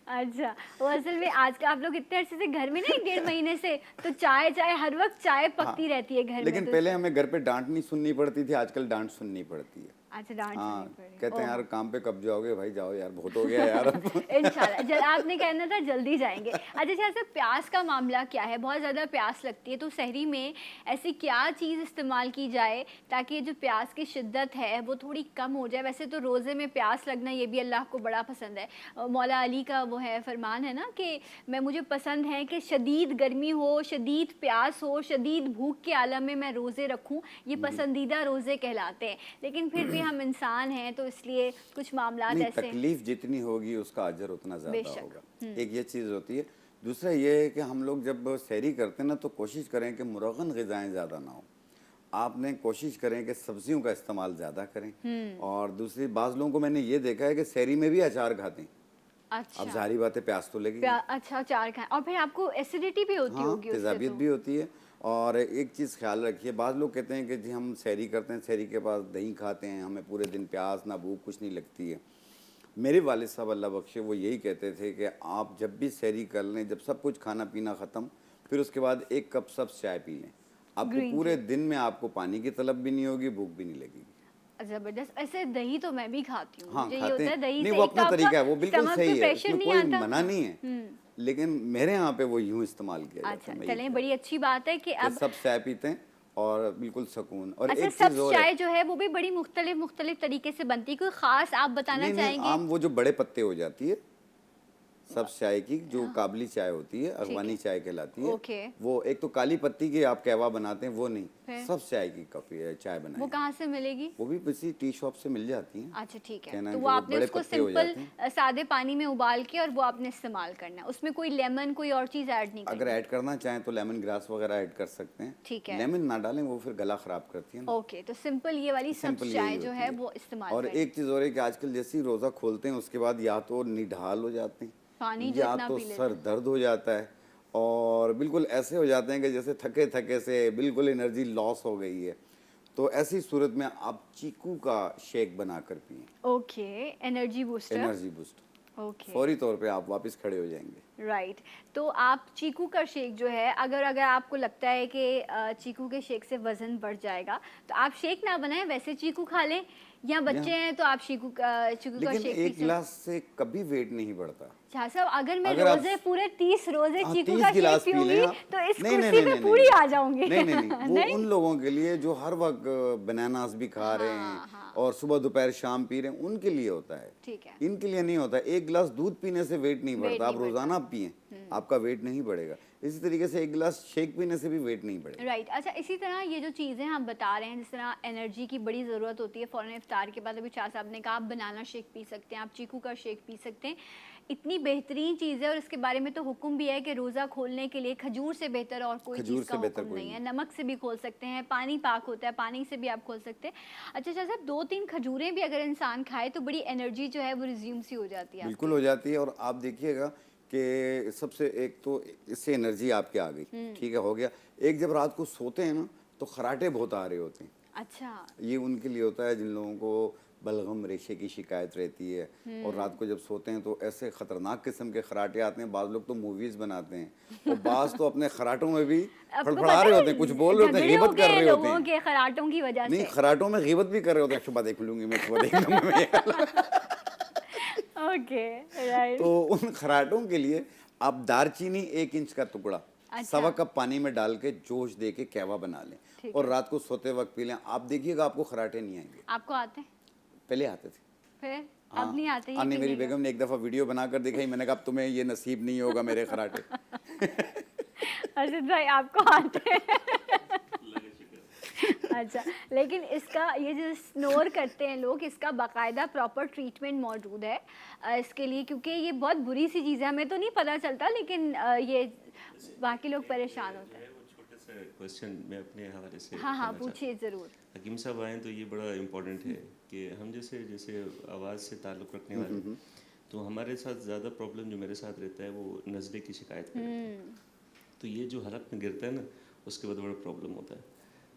اچھا وہ اصل میں آج کا آپ لوگ اتنے عرصے سے گھر میں نہیں 1.5 مہینے سے تو چائے ہر وقت چائے پکتی رہتی ہے گھر میں. لیکن پہلے ہمیں گھر پہ ڈانٹ نہیں سننی پڑتی تھی, آج کل ڈانٹ سننی پڑتی ہے. اچھا ڈانٹ ہاں سننی پڑی. کہتے ہیں یار کام پہ کب جاؤ گے بھائی, جاؤ یار بہت ہو گیا یار. انشاءاللہ آپ نے کہنا تھا جلدی جائیں گے. اچھا جیسے پیاس کا معاملہ کیا ہے, بہت زیادہ پیاس لگتی ہے تو سحری میں ایسی کیا چیز استعمال کی جائے تاکہ جو پیاس کی شدت ہے وہ تھوڑی کم ہو جائے؟ ویسے تو روزے میں پیاس لگنا یہ بھی اللہ کو بڑا پسند ہے. مولا علی کا وہ ہے فرمان ہے نا کہ مجھے پسند ہے کہ شدید گرمی ہو, شدید پیاس ہو, شدید بھوک کے عالم میں میں روزے رکھوں, یہ پسندیدہ روزے کہلاتے ہیں. لیکن پھر بھی ہم انسان ہیں تو اس لیے کچھ معاملات نہیں, ایسے. تکلیف جتنی ہوگی اس کا اجر اتنا زیادہ ہوگا, بے ایک یہ چیز ہوتی ہے. دوسرا یہ ہے کہ ہم لوگ جب سحری کرتے ہیں نا تو کوشش کریں کہ مرغن غذائیں زیادہ نہ ہوں. آپ نے کوشش کریں کہ سبزیوں کا استعمال زیادہ کریں. اور دوسری بعض لوگوں کو میں نے یہ دیکھا ہے کہ سحری میں بھی اچار کھاتے ہیں. اچھا اب ظاہری بات ہے پیاس تو لگے گی. اچھا اچار کھائیں اور پھر آپ کو ایسیڈیٹی بھی ہوتی ہوگی اس سے تیزابیت تو. بھی ہوتی ہے. اور ایک چیز خیال رکھیے, بعض لوگ کہتے ہیں کہ جی ہم سحری کرتے ہیں, سحری کے بعد دہی کھاتے ہیں, ہمیں پورے دن پیاس نہ بھوک کچھ نہیں لگتی ہے. میرے والد صاحب اللہ بخشے وہ یہی کہتے تھے کہ آپ جب بھی سحری کر لیں, جب سب کچھ کھانا پینا ختم, پھر اس کے بعد 1 کپ سبز چائے پی لیں. آپ کو پورے دن میں آپ کو پانی کی طلب بھی نہیں ہوگی, بھوک بھی نہیں لگے گی. زبردست. ایسے دہی تو میں بھی کھاتی ہوں, ہاں مجھے یہ کھاتے ہوتا ہے ہیں, دہی نہیں سے وہ ایک تو اپنا آپ طریقہ ہے, وہ کا بالکل stomach صحیح پہ ہے, اس pressure میں نہیں کوئی آتا. منع نہیں ہے. لیکن میرے یہاں پہ وہ یوں استعمال کیا جاتا اچھا ہے. چلیں بڑی اچھی بات ہے کہ اب سب چائے پیتے ہیں اور بالکل سکون. اور اچھا ایک چیز سبز اور چائے ہے, جو ہے وہ بھی بڑی مختلف طریقے سے بنتی ہے, کوئی خاص آپ بتانا نہیں چاہیں گے؟ عام وہ جو بڑے پتے ہو جاتی ہے سبز چائے کی, جو کابلی چائے ہوتی ہے, اغوانی چائے کہلاتی ہے. اوکے. وہ ایک تو کالی پتی کی آپ قہوہ بناتے ہیں, وہ نہیں, سبز چائے کی چائے بنائیں. وہ کہاں سے ملے گی؟ وہ بھی کسی ٹی شاپ سے مل جاتی ہیں. اچھا ٹھیک ہے, کہنا تو کہ وہ آپ نے بڑے اس کو پتے ہو سمپل جاتے ہیں. سادے پانی میں ابال کے اور وہ آپ نے استعمال کرنا ہے, اس میں کوئی لیمن کوئی اور چیز ایڈ نہیں کرنی؟ اگر ایڈ کرنا چاہیں تو لیمن گراس وغیرہ ایڈ کر سکتے ہیں. ٹھیک ہے. لیمن نہ ڈالیں, وہ پھر گلا خراب کرتی ہے نا. اوکے, تو سمپل یہ والی سبز چائے جو ہے وہ استعمال اور کریں. ایک چیز اور ہے کہ آج کل جیسے ہی روزہ کھولتے ہیں اس کے بعد یا تو نڈھال ہو جاتے ہیں, یا تو سر درد ہو جاتا ہے, اور بالکل ایسے ہو جاتے ہیں کہ جیسے تھکے سے بالکل انرجی لاس ہو گئی ہے. تو ایسی صورت میں آپ چیکو کا شیک بنا کر پئیں. Okay, energy booster. Energy boost. Okay, فوری طور پہ آپ واپس کھڑے ہو جائیں گے. رائٹ. تو آپ چیکو کا شیک جو ہے, اگر آپ کو لگتا ہے کہ چیکو کے شیک سے وزن بڑھ جائے گا تو آپ شیک نہ بنائیں, ویسے چیکو کھا لیں, یا بچے ہیں تو آپ چیکو کا شیک پی سکتے ہیں. لیکن 1 گلاس سے کبھی ویٹ نہیں بڑھتا. شاہ صاحب اگر میں روزے پورے 30 روزے چیکو 30 کا گلاس شیک پی پیوں لیں گی آپ. تو اس کرسی پہ پوری آ جاؤں گی. نہیں, وہ ان لوگوں کے لیے جو ہر وقت بناناز بھی کھا رہے ہیں اور صبح دوپہر شام پی رہے ہیں, ان کے لیے ہوتا ہے. ٹھیک ہے, ان کے لیے نہیں ہوتا. 1 گلاس دودھ پینے سے ویٹ نہیں بڑھتا, آپ روزانہ پئیں, آپ کا ویٹ نہیں بڑھے گا. اسی طریقے سے 1 گلاس شیک پینے سے بھی ویٹ نہیں بڑھے گا. رائٹ. اچھا اسی طرح یہ جو چیزیں ہم بتا رہے ہیں, جس طرح انرجی کی بڑی ضرورت ہوتی ہے فوراً افطار کے بعد, ابھی شاہ صاحب نے کہا آپ بنانا شیک پی سکتے ہیں, آپ چیکو کا شیک پی سکتے ہیں, اتنی بہترین چیز ہے. اور اس کے بارے میں تو حکم بھی ہے کہ روزہ کھولنے کے لیے کھجور سے بہتر اور کوئی چیز کا حکم نہیں ہے. نمک سے بھی کھول سکتے ہیں, پانی پاک ہوتا ہے, پانی سے بھی آپ کھول سکتے ہیں. اچھا شاہ صاحب 2-3 کھجوریں بھی اگر انسان کھائے تو بڑی انرجی جو ہے وہ ریزیوم سی ہو جاتی ہے. بالکل ہو جاتی ہے. اور آپ دیکھیے گا کہ سب سے ایک تو اس سے انرجی آپ کی آ گئی, ٹھیک ہے, ہو گیا. ایک جب رات کو سوتے ہیں نا تو خراٹے بہت آ رہے ہوتے ہیں. اچھا, یہ ان کے لیے ہوتا ہے جن لوگوں کو بلغم ریشے کی شکایت رہتی ہے, اور رات کو جب سوتے ہیں تو ایسے خطرناک قسم کے خراٹے آتے ہیں. بعض لوگ تو موویز بناتے ہیں, اور بعض تو اپنے خراٹوں میں بھی پھڑپڑا رہے ہوتے ہیں, کچھ بول رہے ہوتے ہیں, غیبت کر رہے ہوتے ہیں. لوگوں کے خراٹوں کی وجہ سے نہیں, خراٹوں میں غیبت بھی کر رہے ہوتے ہیں. صبح دیکھ لوں گی میں, صبح دیکھ لوں گی. Okay, right. تو ان خراٹوں کے لیے آپ دار چینی 1 انچ کا ٹکڑا 1.25 کپ پانی میں ڈال کے جوش دے کے قہوہ بنا لیں, اور رات کو سوتے وقت پی لیں. آپ دیکھیے گا آپ کو خراٹے نہیں آئیں گے. آپ کو آتے ہیں؟ پہلے آتے تھے, پھر اب نہیں آتے. آنے میری بیگم نے ایک دفعہ ویڈیو بنا کر دکھائی, میں نے کہا اب تمہیں یہ نصیب نہیں ہوگا میرے خراٹے. ارشد بھائی آپ کو آتے ہیں. اچھا, لیکن اس کا یہ جو سنور کرتے ہیں لوگ, اس کا باقاعدہ پراپر ٹریٹمنٹ موجود ہے اس کے لیے, کیونکہ یہ بہت بری سی چیز ہے, ہمیں تو نہیں پتہ چلتا, لیکن یہ باقی لوگ پریشان ہوتے ہیں. چھوٹا سا کوشچن میں اپنے حوالے سے. ہاں پوچھیے ضرور. حکیم صاحب آئیں تو یہ بڑا امپورٹنٹ ہے کہ ہم جیسے آواز سے تعلق رکھنے والے, تو ہمارے ساتھ زیادہ پرابلم جو میرے ساتھ رہتا ہے وہ نزلے کی شکایت کا رہتا ہے. تو یہ جو حلق میں گرتا ہے نا اس کے بعد بڑا پرابلم ہوتا ہے.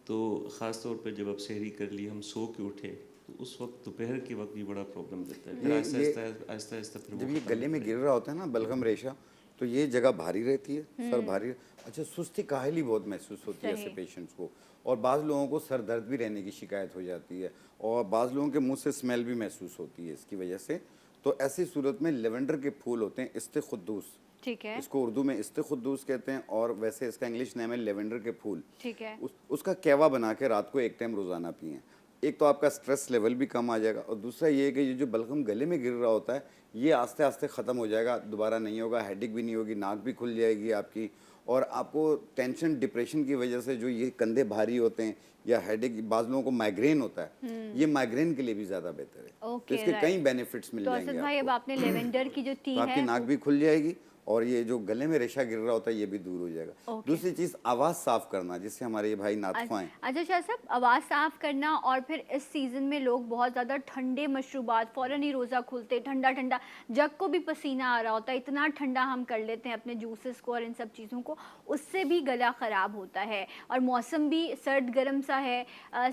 تو خاص طور پہ جب آپ سحری کر لی ہم سو کے اٹھے تو اس وقت دوپہر کے وقت بھی بڑا پرابلم دیتا ہے. پھر آہستہ آہستہ پھر جب یہ گلے میں گر رہا ہوتا ہے نا بلغم ریشہ تو یہ جگہ بھاری رہتی ہے, سر بھاری. اچھا, سستی کاہلی بہت محسوس ہوتی ہے ایسے پیشنٹس کو, اور بعض لوگوں کو سر درد بھی رہنے کی شکایت ہو جاتی ہے, اور بعض لوگوں کے منہ سے اسمیل بھی محسوس ہوتی ہے اس کی وجہ سے. تو ایسی صورت میں لیونڈر کے پھول ہوتے ہیں استخدوس, ٹھیک ہے, اس کو اردو میں استخدوس کہتے ہیں, اور ویسے اس کا انگلش نیم ہے لیونڈر کے پھول. ٹھیک ہے, اس کا کیوا بنا کے رات کو ایک ٹائم روزانہ پئیں. ایک تو آپ کا سٹریس لیول بھی کم آ جائے گا, اور دوسرا یہ ہے کہ یہ جو بلغم گلے میں گر رہا ہوتا ہے یہ آہستہ آہستہ ختم ہو جائے گا, دوبارہ نہیں ہوگا, ہیڈک بھی نہیں ہوگی, ناک بھی کھل جائے گی آپ کی. اور آپ کو ٹینشن ڈپریشن کی وجہ سے جو یہ کندھے بھاری ہوتے ہیں یا ہیڈک, بعض لوگوں کو مائیگرین ہوتا ہے, یہ مائیگرین کے لیے بھی زیادہ بہتر ہے. تو اس کے کئی بینیفٹس مل جائیں گے بھائی. اب آپ نے لیونڈر کی جو ٹی آپ ہے کی ناک بھی کھل جائے گی, اور یہ جو گلے میں ریشہ گر رہا ہوتا ہے یہ بھی دور ہو جائے گا. دوسری چیز آواز صاف کرنا, جس سے ہمارے یہ بھائی نعت خواں ہیں. اچھا شاہ صاحب, آواز صاف کرنا, اور پھر اس سیزن میں لوگ بہت زیادہ ٹھنڈے مشروبات, فوراً ہی روزہ کھلتے, ٹھنڈا ٹھنڈا, جگ کو بھی پسینہ آ رہا ہوتا ہے, اتنا ٹھنڈا ہم کر لیتے ہیں اپنے جوسز کو اور ان سب چیزوں کو, اس سے بھی گلا خراب ہوتا ہے, اور موسم بھی سرد گرم سا ہے.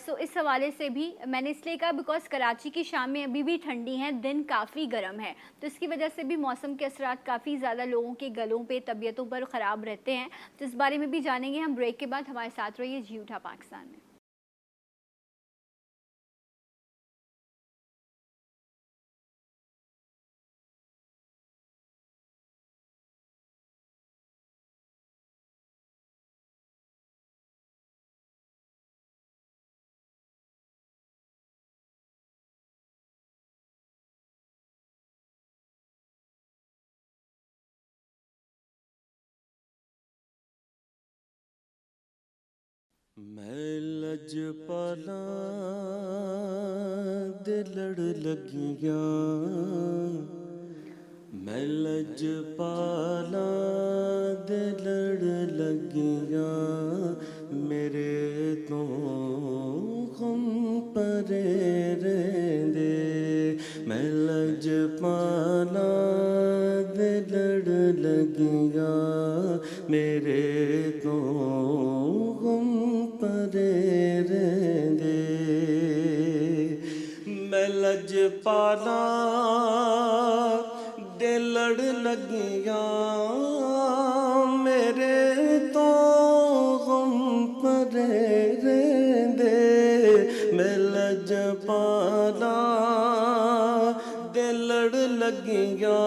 سو اس حوالے سے بھی میں نے اس لیے کہا بیکاز کراچی کی شامیں ابھی بھی ٹھنڈی ہیں, دن کافی گرم ہے, تو اس کی وجہ سے بھی موسم کے اثرات کافی زیادہ لوگوں کے گلوں پہ, طبیعتوں پر خراب رہتے ہیں. تو اس بارے میں بھی جانیں گے ہم بریک کے بعد. ہمارے ساتھ رہیے جی اٹھا پاکستان میں. میں لج پالا دے لڑ لگیاں, میں لج پالا دے لڑ لگیاں, میرے تو غم پرے رہندے. میں لج پالا دے لڑ لگیاں, میرے تو پرے رہندے. میں لج پالا دے لڑ لگیاں, میرے تو غم پرے رہندے. میں لج پالا دے لڑ لگیاں,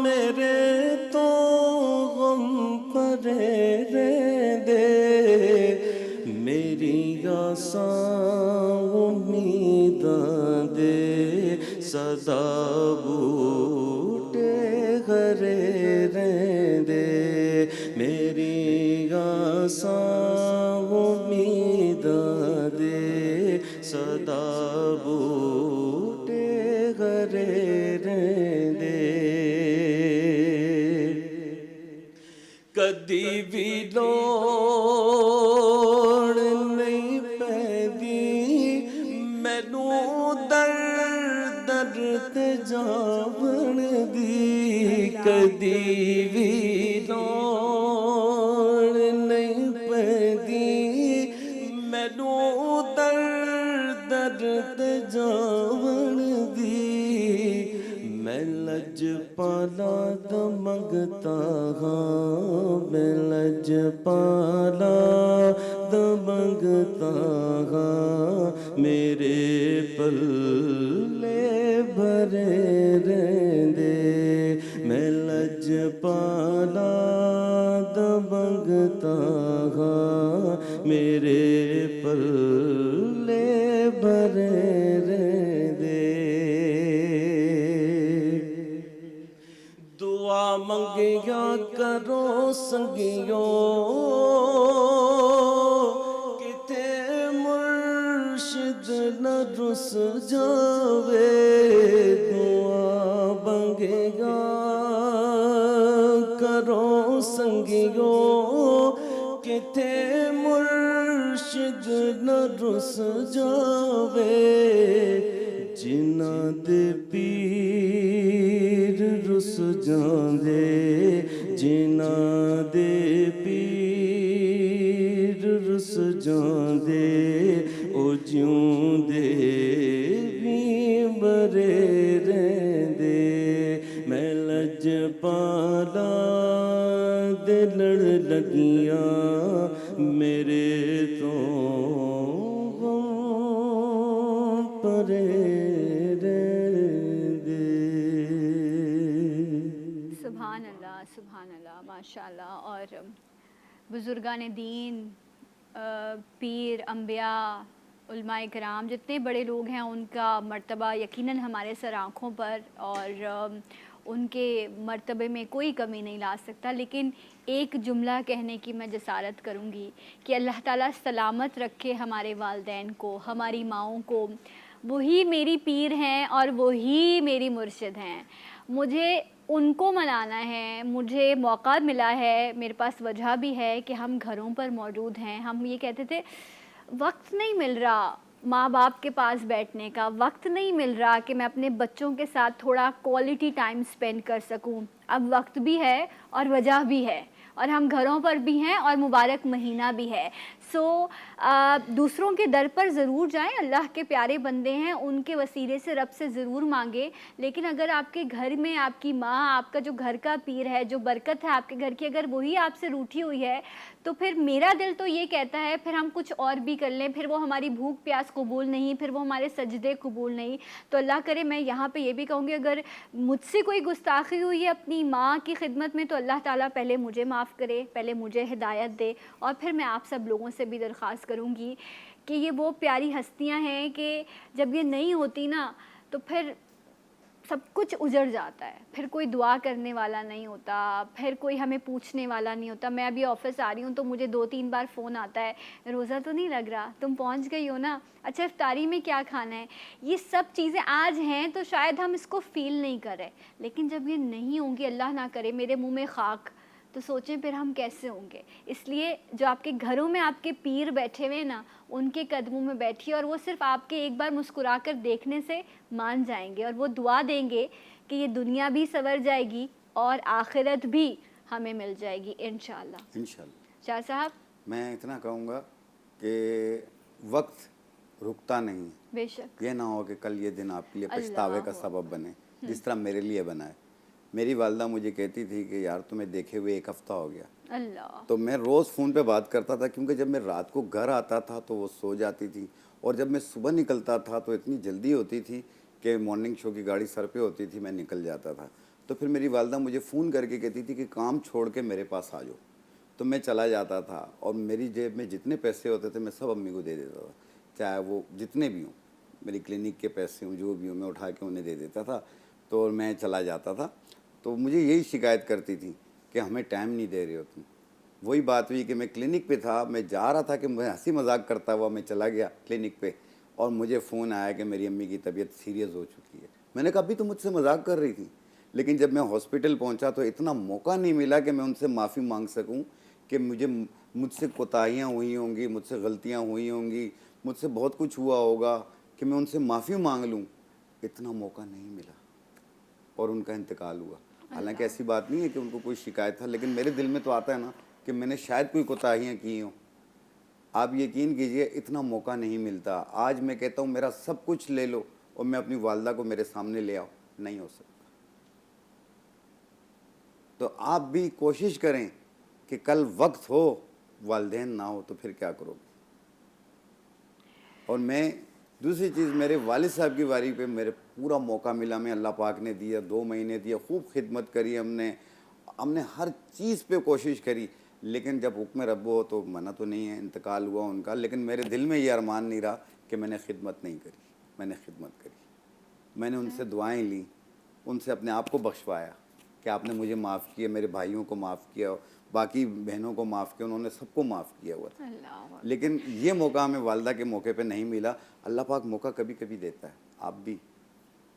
میرے تو غم پرے رہندے. میری آساں امیداں دے سدا بوٹے گھرے رہندے. میری آساں امیداں دے سدا بوٹے گھرے رہندے. کدی بھی لوڑ نہیں پیندی مینوں در در تے جاون دی. کدی بھی لوڑ نہیں پیندی مینوں در در تے جاون دی. میں لج پالا دا منگتا ہاں, میں لج پالا دا منگتا ہاں, میرے پلے بھرے رہندے. میں لج پالا دا منگتا ہاں, میرے پلے بھرے رہندے. دعا منگیا کرو سنگیو کتے مرشد نہ رس جاوے. دعا منگیا کرو سنگیو کتے مرشد نہ رس جاوے. جنہ دے پیر رس جاندے, جنہ دے رہندے میں لج پالا دے لڑ لگیاں میرے تو غم پرے رہندے. سبحان اللہ ماشاء اللہ. اور بزرگان دین، پیر، انبیاء، علماء کرام، جتنے بڑے لوگ ہیں ان کا مرتبہ یقیناً ہمارے سر آنکھوں پر، اور ان کے مرتبے میں کوئی کمی نہیں لا سکتا. لیکن ایک جملہ کہنے کی میں جسارت کروں گی کہ اللہ تعالیٰ سلامت رکھے ہمارے والدین کو، ہماری ماؤں کو. وہی میری پیر ہیں اور وہی میری مرشد ہیں. مجھے ان کو منانا ہے. مجھے موقع ملا ہے، میرے پاس وجہ بھی ہے کہ ہم گھروں پر موجود ہیں. ہم یہ کہتے تھے وقت نہیں مل رہا ماں باپ کے پاس بیٹھنے کا، وقت نہیں مل رہا کہ میں اپنے بچوں کے ساتھ تھوڑا کوالٹی ٹائم سپینڈ کر سکوں. اب وقت بھی ہے اور وجہ بھی ہے، اور ہم گھروں پر بھی ہیں اور مبارک مہینہ بھی ہے. سو دوسروں کے در پر ضرور جائیں، اللہ کے پیارے بندے ہیں، ان کے وسیلے سے رب سے ضرور مانگیں. لیکن اگر آپ کے گھر میں آپ کی ماں، آپ کا جو گھر کا پیر ہے، جو برکت ہے آپ کے گھر کی، اگر وہی آپ سے روٹھی ہوئی ہے تو پھر میرا دل تو یہ کہتا ہے پھر ہم کچھ اور بھی کر لیں، پھر وہ ہماری بھوک پیاس قبول نہیں، پھر وہ ہمارے سجدے قبول نہیں. تو اللہ کرے میں یہاں پہ یہ بھی کہوں گی اگر مجھ سے کوئی گستاخی ہوئی ہے اپنی ماں کی خدمت میں تو اللہ تعالیٰ پہلے مجھے معاف کرے، پہلے مجھے ہدایت دے. اور پھر میں آپ سب لوگوں سے بھی درخواست کروں گی کہ یہ وہ پیاری ہستیاں ہیں کہ جب یہ نہیں ہوتی نا تو پھر سب کچھ اجڑ جاتا ہے. پھر کوئی دعا کرنے والا نہیں ہوتا، پھر کوئی ہمیں پوچھنے والا نہیں ہوتا. میں ابھی آفس آ رہی ہوں تو مجھے 2-3 بار فون آتا ہے، روزہ تو نہیں لگ رہا، تم پہنچ گئی ہو نا، اچھا افطاری میں کیا کھانا ہے. یہ سب چیزیں آج ہیں تو شاید ہم اس کو فیل نہیں کر رہے، لیکن جب یہ نہیں ہوں گی، اللہ نہ کرے میرے منہ میں خاک، تو سوچیں پھر ہم کیسے ہوں گے. اس لیے جو آپ کے گھروں میں آپ کے پیر بیٹھے ہوئے نا، ان کے قدموں میں بیٹھیے، اور وہ صرف آپ کے ایک بار مسکرا کر دیکھنے سے مان جائیں گے، اور وہ دعا دیں گے کہ یہ دنیا بھی سنور جائے گی اور آخرت بھی ہمیں مل جائے گی انشاءاللہ. انشاءاللہ. شاہ صاحب میں اتنا کہوں گا کہ وقت رکتا نہیں. بے شک. یہ نہ ہو کہ کل یہ دن آپ کے لیے اللہ پچھتاوے کا سبب بنے، جس طرح میرے لیے بنا ہے. میری والدہ مجھے کہتی تھی کہ یار تمہیں دیکھے ہوئے 1 ہفتہ ہو گیا. اللہ. تو میں روز فون پہ بات کرتا تھا، کیونکہ جب میں رات کو گھر آتا تھا تو وہ سو جاتی تھی، اور جب میں صبح نکلتا تھا تو اتنی جلدی ہوتی تھی کہ مارننگ شو کی گاڑی سر پہ ہوتی تھی، میں نکل جاتا تھا. تو پھر میری والدہ مجھے فون کر کے کہتی تھی کہ کام چھوڑ کے میرے پاس آ جاؤ. تو میں چلا جاتا تھا، اور میری جیب میں جتنے پیسے ہوتے تھے میں سب امی کو دے دیتا تھا، چاہے وہ جتنے بھی ہوں، میری کلینک کے پیسے ہوں، جو بھی ہوں، میں اٹھا کے انہیں دے دیتا تھا. تو میں چلا جاتا تھا. تو مجھے یہی شکایت کرتی تھی کہ ہمیں ٹائم نہیں دے رہے ہو تم. وہی بات ہوئی کہ میں کلینک پہ تھا، میں جا رہا تھا کہ میں ہنسی مذاق کرتا ہوا میں چلا گیا کلینک پہ، اور مجھے فون آیا کہ میری امی کی طبیعت سیریس ہو چکی ہے. میں نے کہا ابھی تو مجھ سے مذاق کر رہی تھی. لیکن جب میں ہاسپٹل پہنچا تو اتنا موقع نہیں ملا کہ میں ان سے معافی مانگ سکوں کہ مجھ سے کوتاہیاں ہوئی ہوں گی، مجھ سے غلطیاں ہوئی ہوں گی، مجھ سے بہت کچھ ہوا ہوگا کہ میں ان سے معافی مانگ لوں. اتنا موقع نہیں ملا، اور ان کا انتقال ہوا. حالانکہ ایسی بات نہیں ہے کہ ان کو کوئی شکایت تھا، لیکن میرے دل میں تو آتا ہے نا کہ میں نے شاید کوئی کوتاہیاں کی ہوں. آپ یقین کیجئے اتنا موقع نہیں ملتا. آج میں کہتا ہوں میرا سب کچھ لے لو اور میں اپنی والدہ کو میرے سامنے لے آؤ، نہیں ہو سکتا. تو آپ بھی کوشش کریں کہ کل وقت ہو، والدین نہ ہو تو پھر کیا کرو گے. اور میں دوسری چیز، میرے والد صاحب کی واری پہ میرے پورا موقع ملا، میں اللہ پاک نے دیا، 2 مہینے دیا، خوب خدمت کری ہم نے ہر چیز پہ کوشش کری. لیکن جب حکم رب ہو تو منع تو نہیں ہے، انتقال ہوا ان کا. لیکن میرے دل میں یہ ارمان نہیں رہا کہ میں نے خدمت نہیں کری. میں نے خدمت کری، میں نے ان سے دعائیں لیں، ان سے اپنے آپ کو بخشوایا کہ آپ نے مجھے معاف کیا، میرے بھائیوں کو معاف کیا، باقی بہنوں کو معاف کیا، انہوں نے سب کو معاف کیا ہوا تھا. لیکن یہ موقع ہمیں والدہ کے موقع پہ نہیں ملا. اللہ پاک موقع کبھی کبھی دیتا ہے. آپ بھی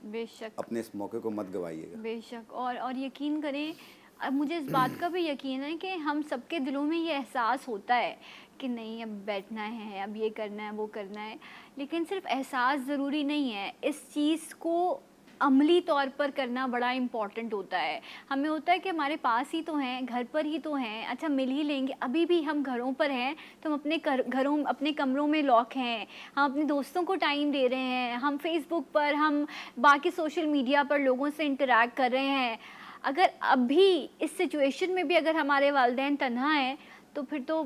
بے شک اپنے اس موقع کو مت گوائیے گا. بے شک. اور یقین کریں، اب مجھے اس بات کا بھی یقین ہے کہ ہم سب کے دلوں میں یہ احساس ہوتا ہے کہ نہیں اب بیٹھنا ہے، اب یہ کرنا ہے، وہ کرنا ہے. لیکن صرف احساس ضروری نہیں ہے، اس چیز کو عملی طور پر کرنا بڑا امپورٹنٹ ہوتا ہے. ہمیں ہوتا ہے کہ ہمارے پاس ہی تو ہیں, گھر پر ہی تو ہیں, اچھا مل ہی لیں گے. ابھی بھی ہم گھروں پر ہیں تو ہم اپنے گھروں اپنے کمروں میں لاک ہیں, ہم اپنے دوستوں کو ٹائم دے رہے ہیں, ہم فیس بک پر, ہم باقی سوشل میڈیا پر لوگوں سے انٹریکٹ کر رہے ہیں. اگر اب بھی اس سچویشن میں بھی اگر ہمارے والدین تنہا ہیں تو پھر تو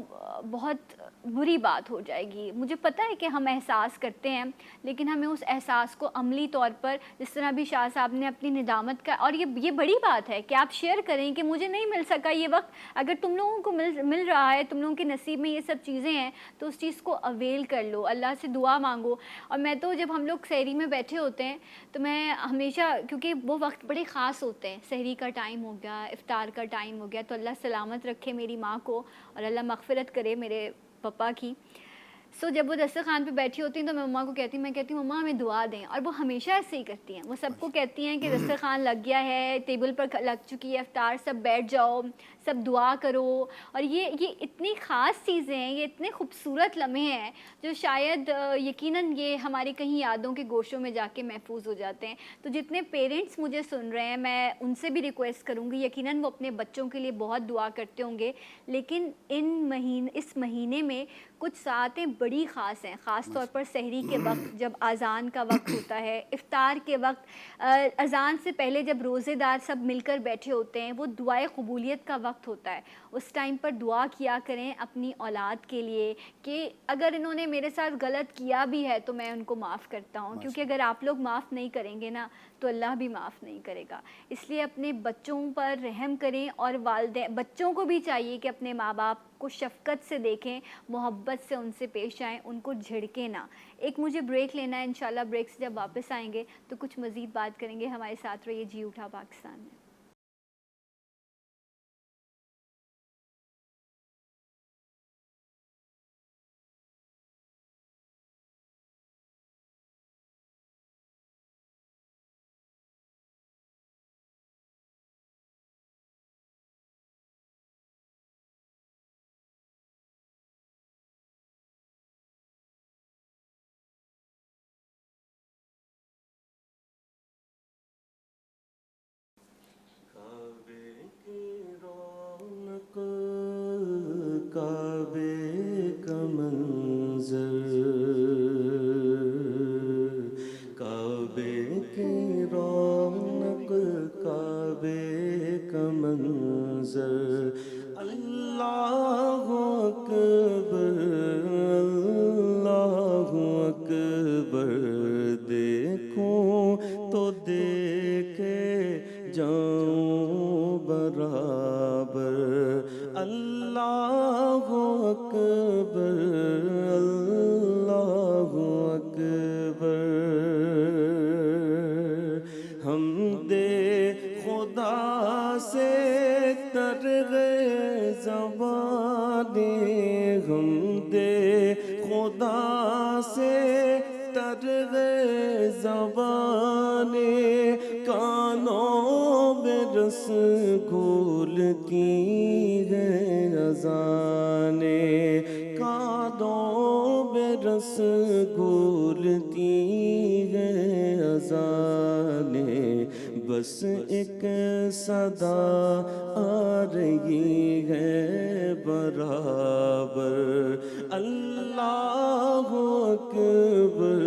بہت بری بات ہو جائے گی. مجھے پتہ ہے کہ ہم احساس کرتے ہیں, لیکن ہمیں اس احساس کو عملی طور پر, جس طرح بھی شاہ صاحب نے اپنی ندامت کا, اور یہ بڑی بات ہے کہ آپ شیئر کریں کہ مجھے نہیں مل سکا یہ وقت, اگر تم لوگوں کو مل رہا ہے, تم لوگوں کے نصیب میں یہ سب چیزیں ہیں تو اس چیز کو اویل کر لو, اللہ سے دعا مانگو. اور میں تو جب ہم لوگ سحری میں بیٹھے ہوتے ہیں تو میں ہمیشہ, کیونکہ وہ وقت بڑے خاص ہوتے ہیں, سحری کا ٹائم ہو گیا, افطار کا ٹائم ہو گیا, تو اللہ سلامت رکھے میری ماں کو اور اللہ مغفرت کرے میرے پپا کی. سو جب وہ دسترخوان پہ بیٹھی ہوتی ہیں تو میں مما کو کہتی ہوں, میں کہتی ہوں مما ہمیں دعا دیں, اور وہ ہمیشہ ایسے ہی کرتی ہیں. وہ سب کو کہتی ہیں کہ دسترخوان لگ گیا ہے, ٹیبل پر لگ چکی ہے افطار, سب بیٹھ جاؤ, سب دعا کرو. اور یہ اتنی خاص چیزیں ہیں, یہ اتنے خوبصورت لمحے ہیں جو شاید یقیناً یہ ہماری کہیں یادوں کے گوشوں میں جا کے محفوظ ہو جاتے ہیں. تو جتنے پیرنٹس مجھے سن رہے ہیں, میں ان سے بھی ریکویسٹ کروں گی, یقیناً وہ اپنے بچوں کے لیے بہت دعا کرتے ہوں گے, لیکن اس مہینے میں کچھ ساعتیں بڑی خاص ہیں, خاص طور پر سحری کے وقت جب اذان کا وقت ہوتا ہے, افطار کے وقت, اذان سے پہلے جب روزے دار سب مل کر بیٹھے ہوتے ہیں, وہ دعائے قبولیت کا وقت ہوتا ہے. اس ٹائم پر دعا کیا کریں اپنی اولاد کے لیے کہ اگر انہوں نے میرے ساتھ غلط کیا بھی ہے تو میں ان کو معاف کرتا ہوں, کیونکہ اگر آپ لوگ معاف نہیں کریں گے نا تو اللہ بھی معاف نہیں کرے گا. اس لیے اپنے بچوں پر رحم کریں, اور بچوں کو بھی چاہیے کہ اپنے ماں باپ کو شفقت سے دیکھیں, محبت سے ان سے پیش آئیں, ان کو جھڑکیں نہ. ایک مجھے بریک لینا ہے, انشاءاللہ بریک سے جب واپس آئیں گے تو کچھ مزید بات کریں گے. ہمارے ساتھ رہیے جی اٹھا پاکستان میں. کعبے کا منظر, کعبے کی رونق, کعبے کا منظر, اللہ اکبر, اللہ اکبر, دیکھوں تو دیکھے جاؤں برابر, اللہ اکبر, اللہ اکبر. ہم دے خدا سے تر گئے زبانیں, ہم دے خدا سے تر گئے زبانیں, کانوں میں رس گول کی ہے اذانیں, کانوں میں رس گول کی ہے اذانیں. بس ایک صدا آ رہی ہے برابر, اللہ اکبر,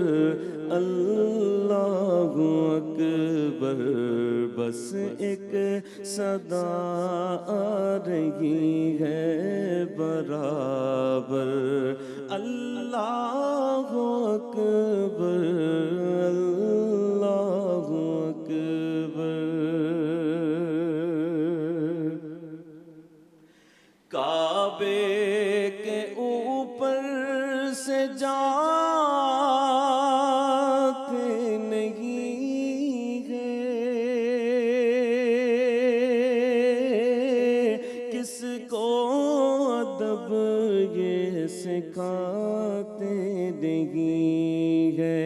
اللہ اکبر. بس ایک صدا آ رہی ہے برابر, اللہ اکبر, اللہ اکبر. کعبے کے اوپر سے جاتے نہیں ہے, کس کو ادب یہ سکھاتے نہیں ہے.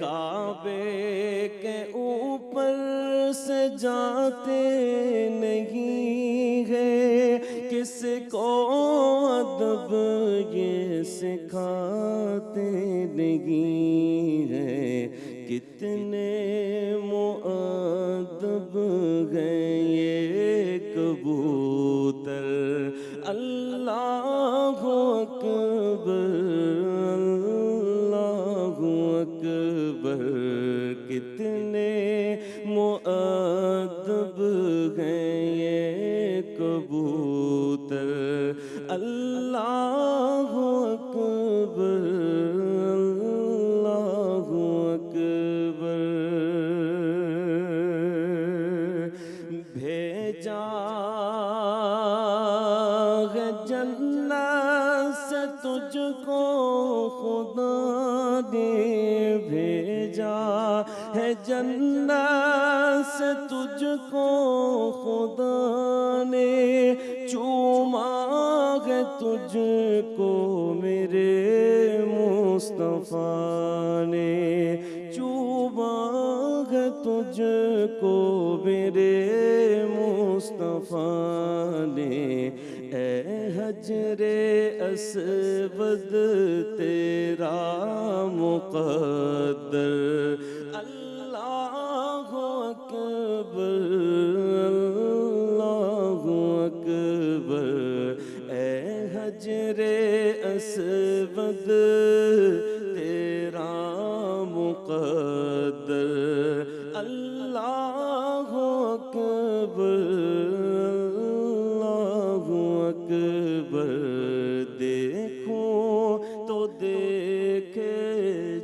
کعبے کے اوپر سے جاتے نہیں ہے, کس کو ادب یہ سکھاتے نہیں ہے. کتنے تجھ کو خدا نے چوما ہے تجھ کو میرے مصطفیٰ نے چوما ہے تجھ کو میرے مصطفیٰ نے اے حجر اسود تیرا مقدر اللہ اکبر اللہ اکبر اے حجر اسود تیرا مقدر اللہ اکبر اللہ اکبر دیکھوں تو دیکھے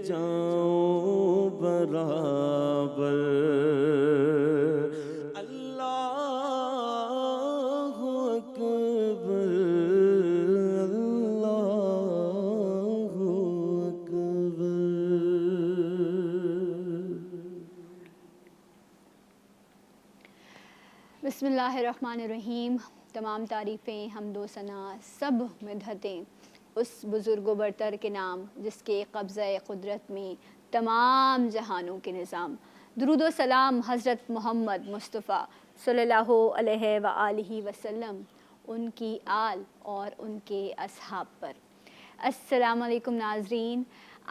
جاؤں برابر اللہ اکبر اللہ اکبر. بسم اللہ الرحمن الرحیم. تمام تعریفیں حمد و ثنا سب مدحتیں اس بزرگ و برتر کے نام جس کے قبضہ قدرت میں تمام جہانوں کے نظام. درود و سلام حضرت محمد مصطفیٰ صلی اللہ علیہ وآلہ وسلم، ان کی آل اور ان کے اصحاب پر. السلام علیکم ناظرین،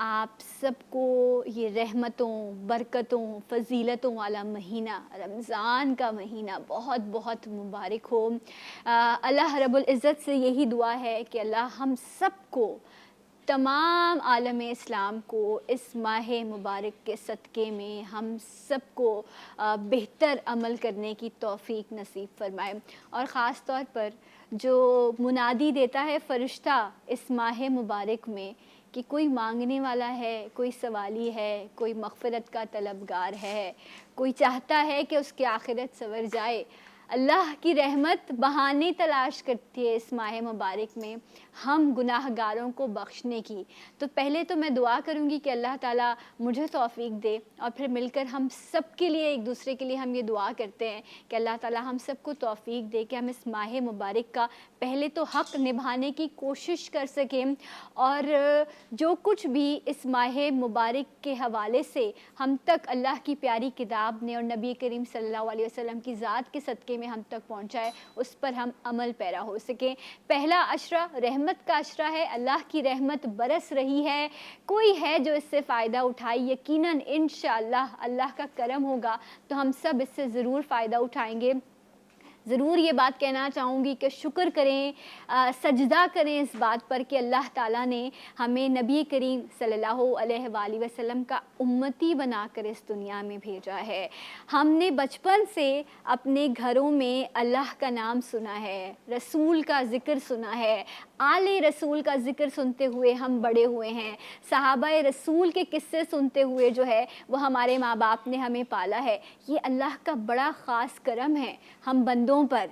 آپ سب کو یہ رحمتوں، برکتوں، فضیلتوں والا مہینہ رمضان کا مہینہ بہت بہت مبارک ہو. اللہ رب العزت سے یہی دعا ہے کہ اللہ ہم سب کو، تمام عالم اسلام کو اس ماہ مبارک کے صدقے میں ہم سب کو بہتر عمل کرنے کی توفیق نصیب فرمائے. اور خاص طور پر جو منادی دیتا ہے فرشتہ اس ماہ مبارک میں کہ کوئی مانگنے والا ہے، کوئی سوالی ہے، کوئی مغفرت کا طلبگار ہے، کوئی چاہتا ہے کہ اس کی آخرت سنور جائے، اللہ کی رحمت بہانے تلاش کرتی ہے اس ماہ مبارک میں ہم گناہ گاروں کو بخشنے کی. تو پہلے تو میں دعا کروں گی کہ اللہ تعالیٰ مجھے توفیق دے، اور پھر مل کر ہم سب کے لیے، ایک دوسرے کے لیے ہم یہ دعا کرتے ہیں کہ اللہ تعالیٰ ہم سب کو توفیق دے کہ ہم اس ماہ مبارک کا پہلے تو حق نبھانے کی کوشش کر سکیں، اور جو کچھ بھی اس ماہ مبارک کے حوالے سے ہم تک اللہ کی پیاری کتاب نے اور نبی کریم صلی اللہ علیہ وسلم کی ذات کے صدقے میں ہم تک پہنچا ہے، اس پر ہم عمل پیرا ہو سکیں. پہلا عشرہ رحمت کا عشرہ ہے. اللہ کی رحمت برس رہی ہے، کوئی ہے جو اس سے فائدہ اٹھائے. یقیناً انشاءاللہ اللہ کا کرم ہوگا تو ہم سب اس سے ضرور فائدہ اٹھائیں گے. ضرور یہ بات کہنا چاہوں گی کہ شکر کریں، سجدہ کریں اس بات پر کہ اللہ تعالیٰ نے ہمیں نبی کریم صلی اللہ علیہ وآلہ وسلم کا امتی بنا کر اس دنیا میں بھیجا ہے. ہم نے بچپن سے اپنے گھروں میں اللہ کا نام سنا ہے، رسول کا ذکر سنا ہے، آل رسول کا ذکر سنتے ہوئے ہم بڑے ہوئے ہیں. صحابہ رسول کے قصے سنتے ہوئے جو ہے وہ ہمارے ماں باپ نے ہمیں پالا ہے. یہ اللہ کا بڑا خاص کرم ہے ہم بندوں پر.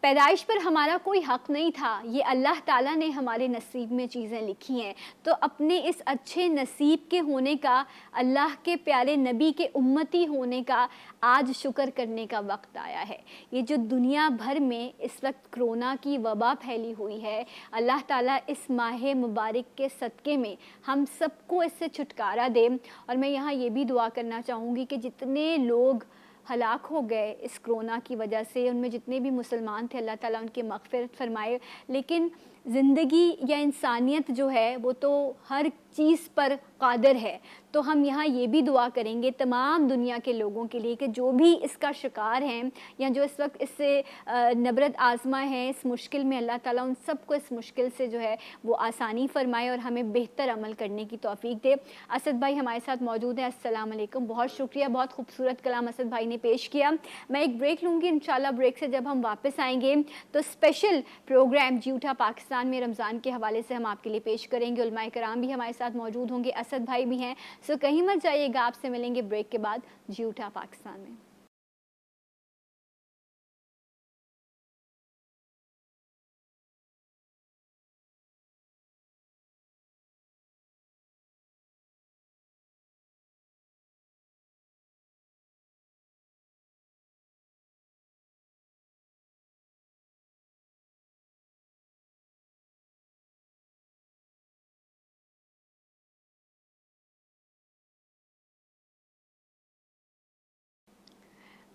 پیدائش پر ہمارا کوئی حق نہیں تھا، یہ اللہ تعالیٰ نے ہمارے نصیب میں چیزیں لکھی ہیں. تو اپنے اس اچھے نصیب کے ہونے کا، اللہ کے پیارے نبی کے امتی ہونے کا آج شکر کرنے کا وقت آیا ہے. یہ جو دنیا بھر میں اس وقت کرونا کی وبا پھیلی ہوئی ہے، اللہ تعالیٰ اس ماہ مبارک کے صدقے میں ہم سب کو اس سے چھٹکارا دے. اور میں یہاں یہ بھی دعا کرنا چاہوں گی کہ جتنے لوگ ہلاک ہو گئے اس کرونا کی وجہ سے، ان میں جتنے بھی مسلمان تھے اللہ تعالیٰ ان کی مغفرت فرمائے. لیکن زندگی یا انسانیت جو ہے وہ تو ہر چیز پر قادر ہے. تو ہم یہاں یہ بھی دعا کریں گے تمام دنیا کے لوگوں کے لیے کہ جو بھی اس کا شکار ہیں یا جو اس وقت اس سے نبرد آزما ہیں اس مشکل میں، اللہ تعالیٰ ان سب کو اس مشکل سے جو ہے وہ آسانی فرمائے اور ہمیں بہتر عمل کرنے کی توفیق دے. اسد بھائی ہمارے ساتھ موجود ہیں. السلام علیکم. بہت شکریہ، بہت خوبصورت کلام اسد بھائی نے پیش کیا. میں ایک بریک لوں گی، انشاءاللہ بریک سے جب ہم واپس آئیں گے تو اسپیشل پروگرام جی اٹھا پاکستان میں رمضان کے حوالے سے ہم آپ کے لیے پیش کریں گے. علماء کرام بھی ہمارے ساتھ موجود ہوں گے، اسد بھائی بھی ہیں. سو کہیں مت جائیے گا، آپ سے ملیں گے بریک کے بعد جی اٹھا پاکستان میں.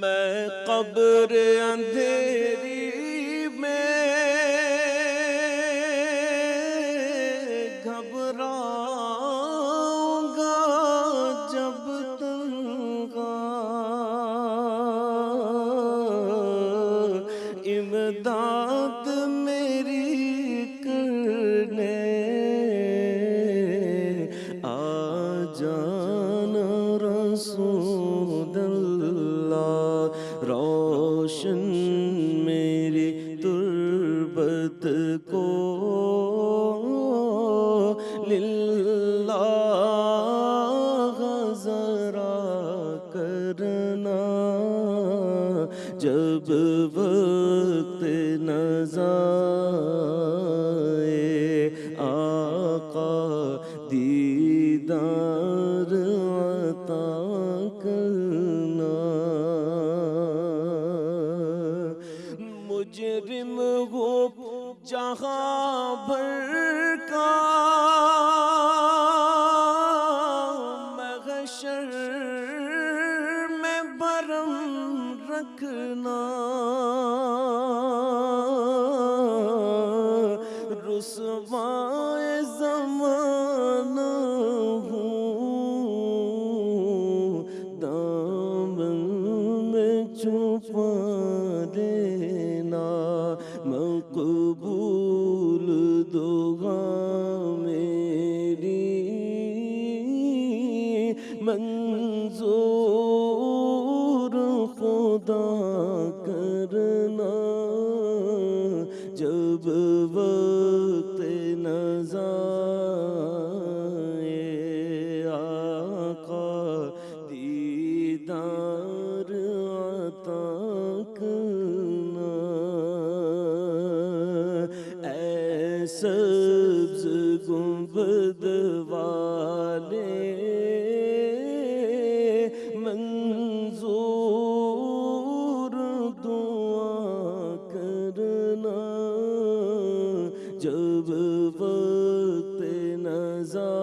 میں قبر اندھیری میں گھبراؤں گا جب تنہا، امداد میری کرنے آ جانا رسول اللہ، روشن میری تربت کو للہ ذرا کرنا، جب وقت نزائے آقا دیدار عطا کرنا، مجرم ہو جہاں بھر کا محشر میں بھرم رکھنا، رسوائے زمانہ ہوں دامن میں چھپا لینا، مقبول دعا میری منظور خدا کرنا، جب وقت نزائے آقا دیدار عطا کرنا، اے سبز گنبد والے منظور دعا کرنا، جب وقت نزا